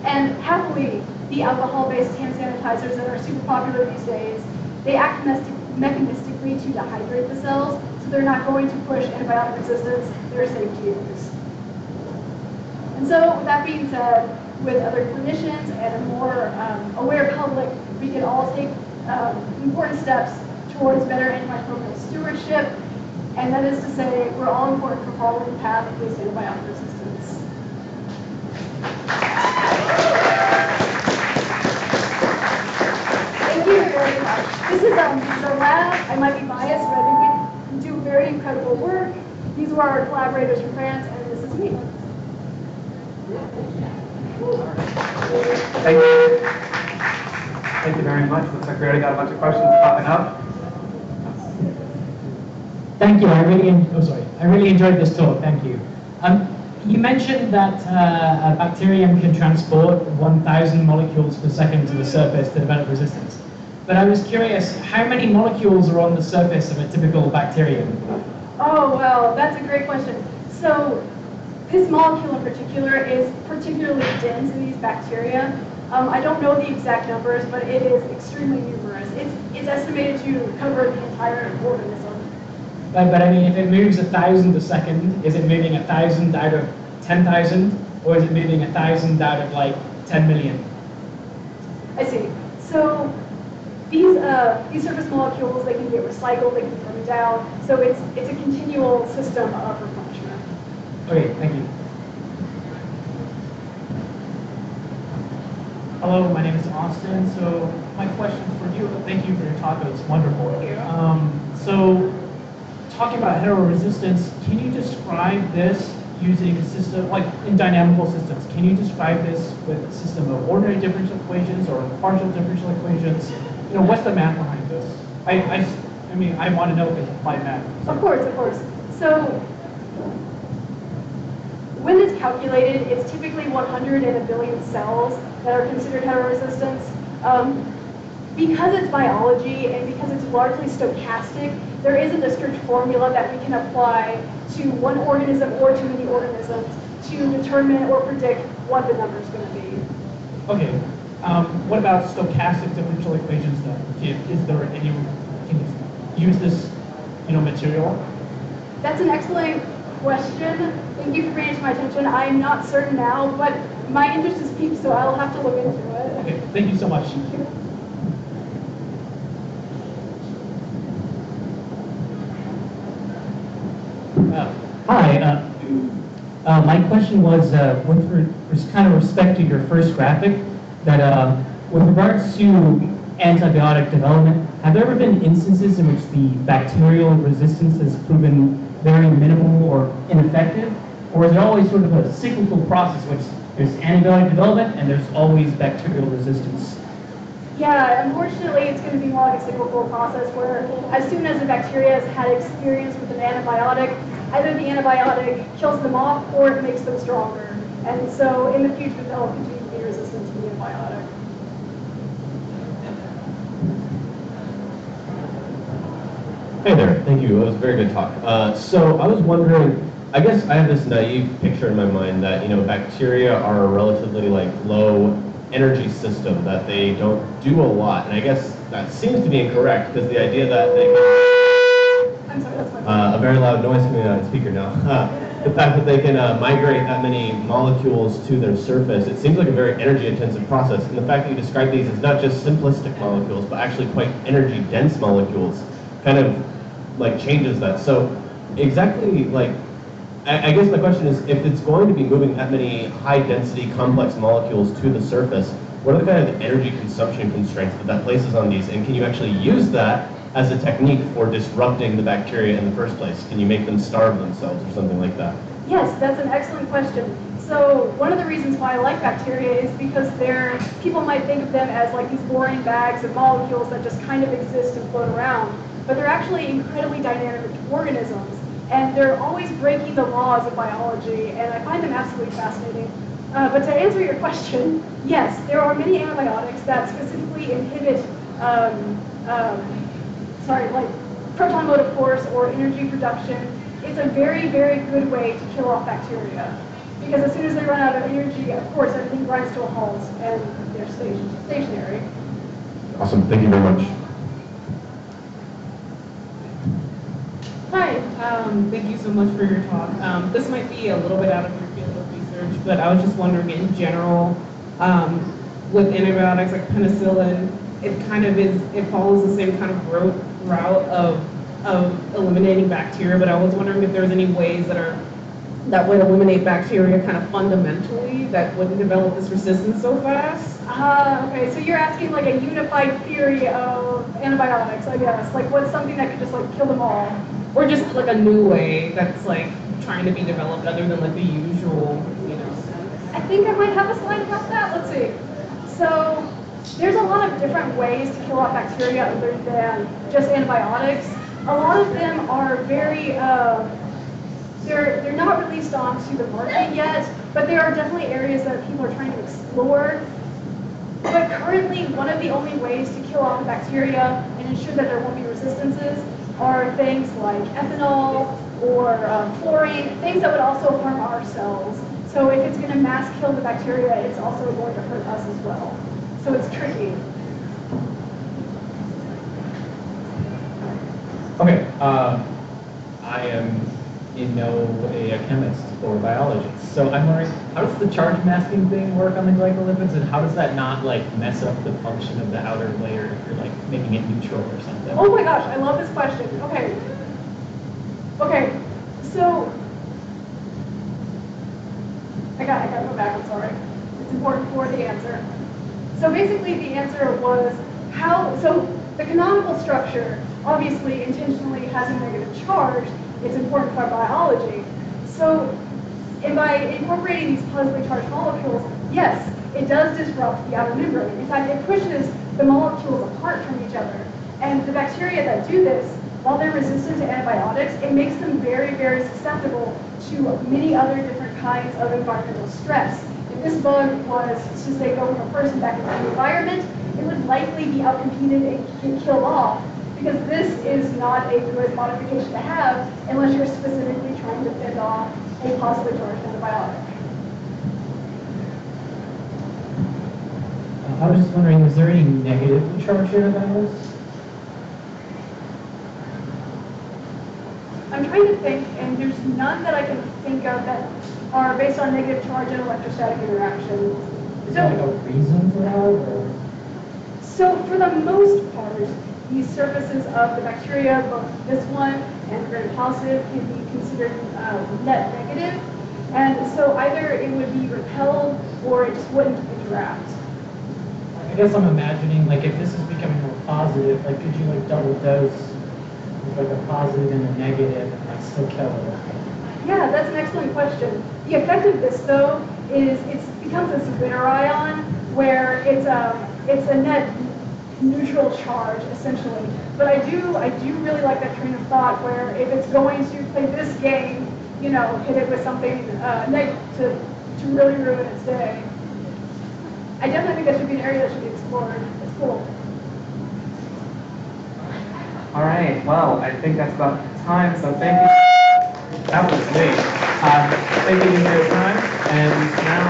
Speaker 2: And happily, the alcohol-based hand sanitizers that are super popular these days, they act mechanistically to dehydrate the cells, so they're not going to push antibiotic resistance, they're safe to use. And so, with that being said, with other clinicians and a more aware public, we can all take important steps towards better antimicrobial stewardship, and that is to say, we're all important for following the path of this antibiotic resistance. Thank you very much. This is our lab. I might be biased, but I think we do very incredible work. These were our collaborators from France, and this is me.
Speaker 6: Thank you. Thank you very much. Looks like we already got a bunch of questions popping up.
Speaker 13: Thank you. I really enjoyed this talk. Thank you. You mentioned that a bacterium can transport 1,000 molecules per second to the surface to develop resistance. But I was curious, how many molecules are on the surface of a typical bacterium?
Speaker 2: Oh, well, that's a great question. So this molecule in particular is particularly dense in these bacteria. I don't know the exact numbers, but it is extremely numerous. It's estimated to cover the entire organism.
Speaker 13: But I mean, if it moves 1,000 a second, is it moving 1,000 out of 10,000, or is it moving 1,000 out of like 10 million?
Speaker 2: I see. So these surface molecules, they can get recycled, they can be broken down. So it's a continual system of replenishment.
Speaker 13: Okay, thank you.
Speaker 14: Hello, my name is Austin. So my question for you, thank you for your talk, it was wonderful. So talking about heteroresistance, can you describe this using a system, like in dynamical systems, can you describe this with a system of ordinary differential equations or partial differential equations? You know, what's the math behind this? I mean, I want to know if it's applied math.
Speaker 2: Of course. So when it's calculated, it's typically 100 in a billion cells that are considered heteroresistance. Because it's biology and because it's largely stochastic, there isn't a strict formula that we can apply to one organism or to many organisms to determine or predict what the number is going to be.
Speaker 14: Okay. What about stochastic differential equations then? Is there any, can you use this, material?
Speaker 2: That's an excellent question. Thank you for bringing it to my attention. I'm not certain now, but my interest is piqued, so I'll have to look into it.
Speaker 14: Okay, thank you so much.
Speaker 2: Thank you.
Speaker 15: Hi. My question was with kind of respect to your first graphic, that with regards to antibiotic development, have there ever been instances in which the bacterial resistance has proven very minimal or ineffective? Or is it always sort of a cyclical process, which there's antibiotic development and there's always bacterial resistance?
Speaker 2: Yeah, unfortunately, it's going to be more like a cyclical process where as soon as the bacteria has had experience with an antibiotic, either the antibiotic kills them off or it makes them stronger. And so in the future, they'll continue to be resistant to the antibiotic.
Speaker 11: Hey there, thank you. It was a very good talk. So I was wondering, I guess I have this naive picture in my mind that, bacteria are a relatively low energy system, that they don't do a lot. And I guess that seems to be incorrect, because the idea that they can,
Speaker 2: I'm sorry, that's my
Speaker 11: a very loud noise coming out of the speaker now. The fact that they can migrate that many molecules to their surface, it seems like a very energy-intensive process. And the fact that you describe these as not just simplistic molecules, but actually quite energy-dense molecules, kind of changes that. So exactly, like, I guess my question is, if it's going to be moving that many high-density, complex molecules to the surface, what are the kind of energy consumption constraints that places on these? And can you actually use that as a technique for disrupting the bacteria in the first place? Can you make them starve themselves or something like that?
Speaker 2: Yes, that's an excellent question. So one of the reasons why I like bacteria is because people might think of them as like these boring bags of molecules that just kind of exist and float around, but they're actually incredibly dynamic organisms, and they're always breaking the laws of biology, and I find them absolutely fascinating. But to answer your question, yes, there are many antibiotics that specifically inhibit like proton mode of force or energy production. It's a very, very good way to kill off bacteria. Because as soon as they run out of energy, of course, everything grinds to a halt and they're stationary.
Speaker 11: Awesome, thank you very much.
Speaker 16: Hi, thank you so much for your talk. This might be a little bit out of your field of research, but I was just wondering in general, with antibiotics like penicillin, it follows the same kind of route of eliminating bacteria, but I was wondering if there's any ways that would eliminate bacteria kind of fundamentally that wouldn't develop this resistance so fast?
Speaker 2: Okay, so you're asking like a unified theory of antibiotics, I guess. Like what's something that could just like kill them all?
Speaker 16: Or just like a new way that's like trying to be developed other than like the usual,
Speaker 2: I think I might have a slide about that. Let's see. So there's a lot of different ways to kill off bacteria other than just antibiotics. A lot of them are very, they're not released onto the market yet, but there are definitely areas that people are trying to explore. But currently, one of the only ways to kill off the bacteria and ensure that there won't be resistances are things like ethanol or chlorine, things that would also harm our cells. So if it's going to mass kill the bacteria, it's also going to hurt us as well. So it's tricky.
Speaker 10: Okay, I am in no way a chemist or biologist, so I'm wondering, how does the charge masking thing work on the glycolipids, and how does that not like mess up the function of the outer layer if you're like making it neutral or something?
Speaker 2: Oh my gosh, I love this question. Okay, so I gotta go back, I'm sorry. It's important for the answer. So basically the answer was so the canonical structure obviously intentionally has a negative charge. It's important for biology. So by incorporating these positively charged molecules, yes, it does disrupt the outer membrane. In fact, it pushes the molecules apart from each other. And the bacteria that do this, while they're resistant to antibiotics, it makes them very, very susceptible to many other different kinds of environmental stress. If this bug was to say go from a person back into the environment, it would likely be outcompeted and get killed off, because this is not a good modification to have unless you're specifically trying to fend off a positively charged antibiotic.
Speaker 13: I was just wondering, is there any negatively charged antibiotics?
Speaker 2: I'm trying to think, and there's none that I can think of that are based on negative charge and electrostatic interaction.
Speaker 13: Is there like a reason for that? Or?
Speaker 2: So for the most part, the surfaces of the bacteria, both this one and gram-positive, can be considered net negative. And so either it would be repelled or it just wouldn't interact.
Speaker 13: I guess I'm imagining, like, if this is becoming more positive, like, could you, like, double dose with, like, a positive and a negative and, like, still kill it?
Speaker 2: Yeah, that's an excellent question. The effect of this, though, is it becomes a Switterion, where it's a net neutral charge, essentially. But I do really like that train of thought where if it's going to play this game, hit it with something negative to really ruin its day. I definitely think that should be an area that should be explored. It's cool.
Speaker 6: All right, well, I think that's about time, so thank you. That was great. Thank you for your time, and now,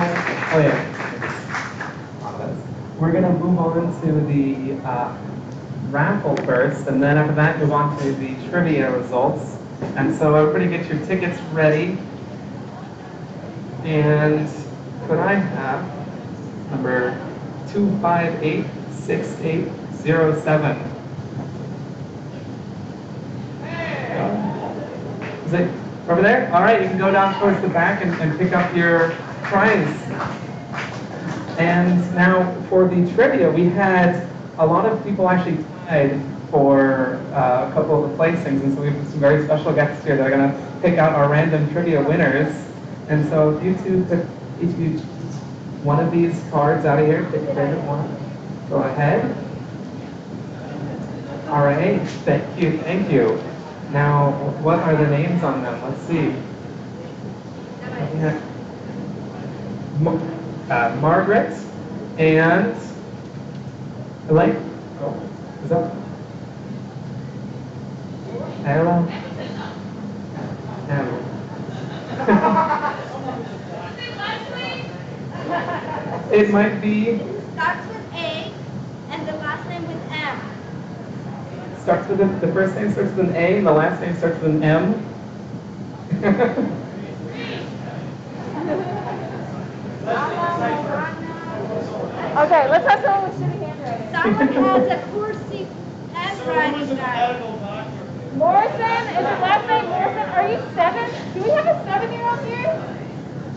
Speaker 6: we're gonna move on to the raffle first, and then after that, move on to the trivia results. And so everybody get your tickets ready. And could I have number 2586807? Is it over there? All right, you can go down towards the back and pick up your prize. And now for the trivia, we had a lot of people actually tied for a couple of the placings, and so we have some very special guests here that are going to pick out our random trivia winners. And so if you two pick each of you one of these cards out of here, pick your favorite one. Go ahead. All right, thank you, thank you. Now, what are the names on them? Let's see. Margaret and Elaine. Oh, is that? Ella. It might be.
Speaker 3: It starts with A and the last name with M.
Speaker 6: Starts with the first name starts with an A and the last name starts with an M.
Speaker 3: Okay, let's have someone with shitty handwriting. Someone has a cursive handwriting. Morrison? Is your last name Morrison? Are you 7? Do we have a 7-year-old here?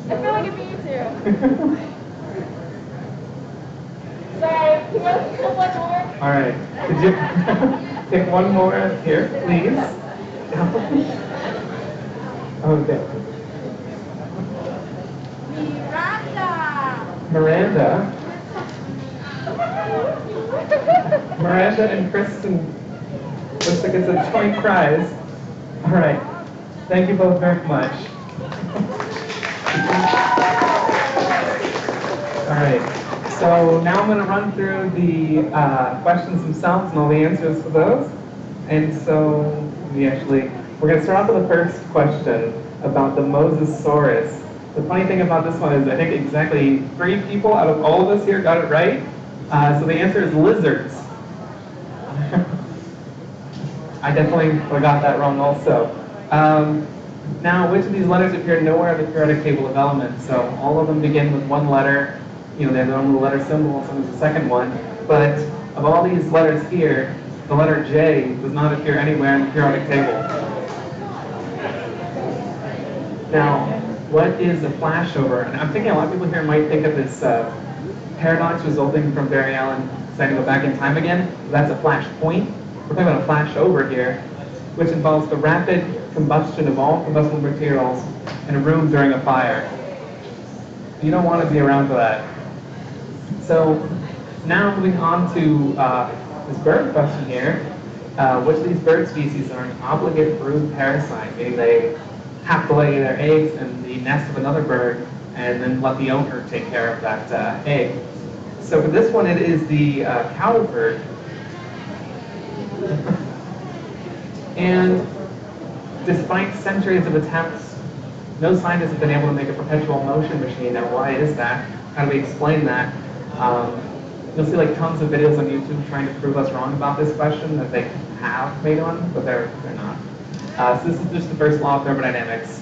Speaker 3: I feel like it'd be you two. Sorry, can you pick one more?
Speaker 6: All right. Could you pick one more here, please? Okay. Miranda. Miranda and Kristen looks like it's a joint prize. All right. Thank you both very much. All right. So now I'm going to run through the questions themselves and all the answers for those. And so we're going to start off with the first question about the Mosasaurus. The funny thing about this one is I think exactly 3 people out of all of us here got it right. So the answer is lizards. I definitely got that wrong also. Now, which of these letters appear nowhere on the periodic table of elements? So all of them begin with one letter. You know, they have their own little letter symbol, so there's a second one. But of all these letters here, the letter J does not appear anywhere in the periodic table. Now, what is a flashover? And I'm thinking a lot of people here might think of this paradox resulting from Barry Allen deciding to go back in time again. That's a flash point. We're talking about a flashover here, which involves the rapid combustion of all combustible materials in a room during a fire. You don't want to be around for that. So now moving on to this bird question here. Which of these bird species are an obligate brood parasite, meaning they have to lay their eggs in the nest of another bird and then let the owner take care of that egg. So for this one, it is the cowbird. And despite centuries of attempts, no scientists have been able to make a perpetual motion machine. Now, why is that? How do we explain that? You'll see like tons of videos on YouTube trying to prove us wrong about this question, that they have made one, but they're not. So this is just the first law of thermodynamics.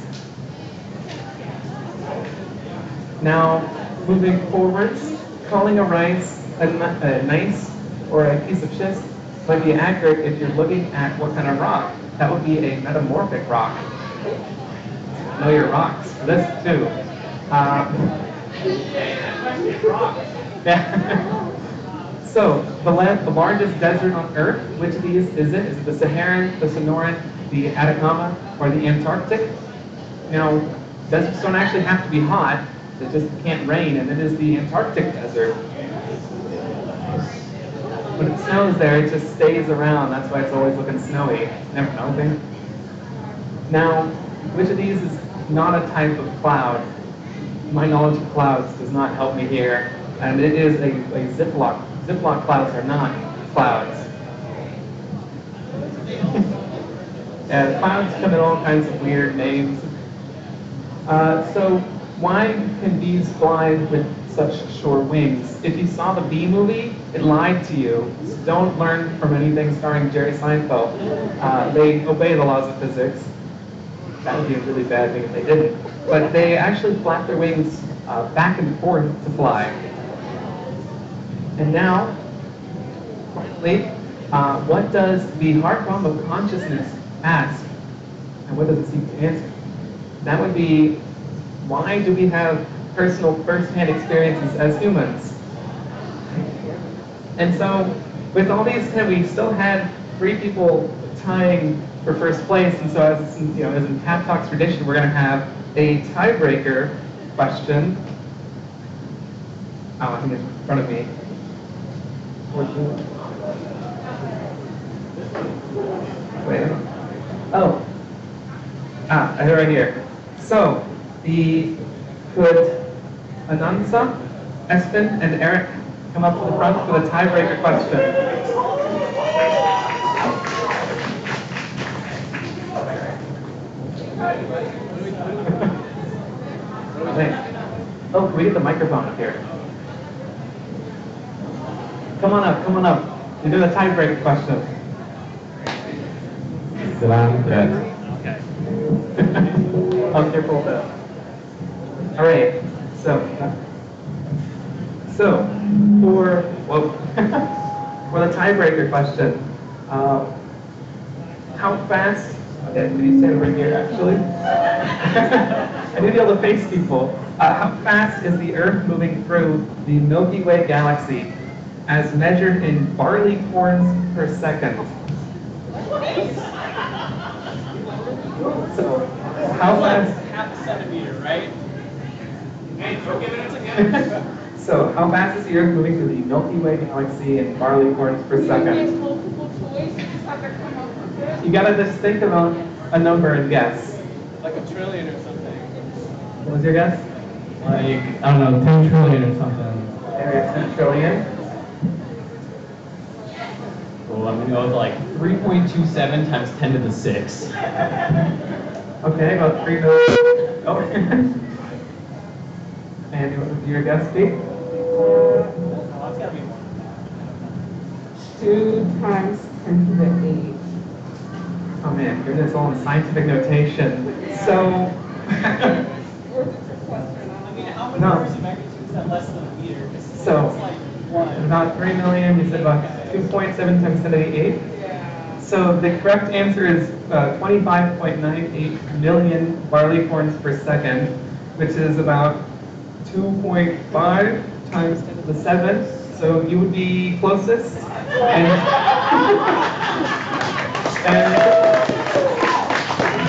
Speaker 6: Now, moving forwards, calling a rice a gneiss or a piece of schist might be accurate if you're looking at what kind of rock. That would be a metamorphic rock. Know your rocks. This too. So, the largest desert on Earth, which of these is it? Is it the Saharan, the Sonoran, the Atacama, or the Antarctic? Now, deserts don't actually have to be hot, it just can't rain, and it is the Antarctic desert. When it snows there, it just stays around. That's why it's always looking snowy. Never melting. Now, which of these is not a type of cloud? My knowledge of clouds does not help me here. And it is a Ziploc. Ziploc clouds are not clouds. Clouds come in all kinds of weird names. So why can bees fly with such short wings? If you saw the Bee movie, it lied to you. So don't learn from anything starring Jerry Seinfeld. They obey the laws of physics. That would be a really bad thing if they didn't. But they actually flap their wings back and forth to fly. And now, finally, what does the heart rhythm of consciousness ask? And what does it seek to answer? That would be, why do we have personal first-hand experiences as humans? And so, with all these, we still had 3 people tying for first place, and so as in Tap Talks tradition, we're going to have a tiebreaker question. Oh, I think it's in front of me. Wait. Oh. I have it right here. So, could Anansa, Espen, and Eric come up to the front for the tiebreaker question? Oh, can we get the microphone up here? Come on up, come on up. You're doing a tiebreaker question.
Speaker 8: Dead.
Speaker 6: Okay. Oh, careful with that. All right. So for for the tiebreaker question, how fast? Okay, can you stand over here? Actually, I need to be able to face people. How fast is the Earth moving through the Milky Way galaxy, as measured in barleycorns per second? So, how fast?
Speaker 10: Half a centimeter, right?
Speaker 5: Hey, don't give it a second.
Speaker 6: So, how fast is the Earth moving through the Milky Way galaxy in barleycorns per second? You gotta just think about a number and guess.
Speaker 10: Like a trillion or something.
Speaker 6: What was your guess?
Speaker 15: Like, I don't know, 10 trillion or something.
Speaker 6: Area 10 trillion.
Speaker 10: Well, I'm gonna go with like 3.27 times 10 to the 6.
Speaker 6: Okay, about 3 million. Oh. And what would your guess be?
Speaker 10: That's gotta be more.
Speaker 16: 2 times 10 to the 8.
Speaker 6: Oh man, you're doing this all in scientific notation. So,
Speaker 10: I mean, how many orders of magnitude is that less than a meter?
Speaker 6: So,
Speaker 10: it's like 1.
Speaker 6: about 3 million, you said about 2.7 times 10 to the 8. So the correct answer is 25.98 million barleycorns per second, which is about 2.5 times 10 to the 7th. So you would be closest. And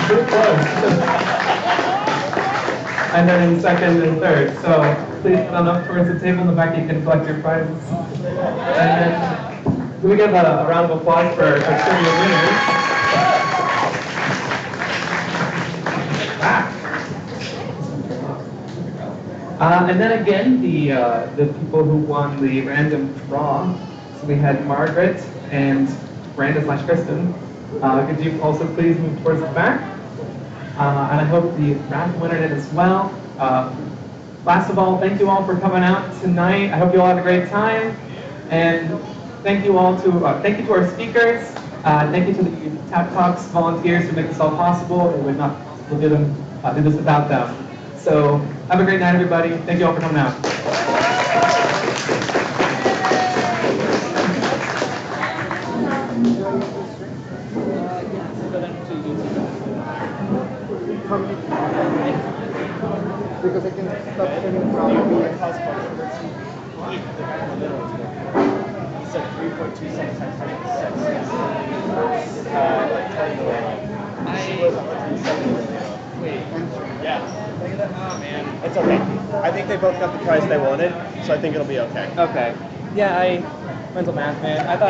Speaker 6: pretty close. And then in second and third. So please run up towards the table in the back. You can collect your prizes. And then we give a round of applause for our trivia winners. And then again, the people who won the random draw. So we had Margaret and Brandon/Kristen. Could you also please move towards the back? And I hope the Raffle winner did as well. Last of all, thank you all for coming out tonight. I hope you all had a great time. And thank you all to our speakers. Thank you to the Tap Talks volunteers who make this all possible. It would not be possible to do this without them. So have a great night, everybody. Thank you all for coming out.
Speaker 4: Because I can stop sending from
Speaker 5: He said 3.27 times 10 to the 6. Wait. Yeah. Oh man. It's okay. I think they both got the prize they wanted, so I think it'll be okay.
Speaker 1: Okay. Yeah, mental math, man. I thought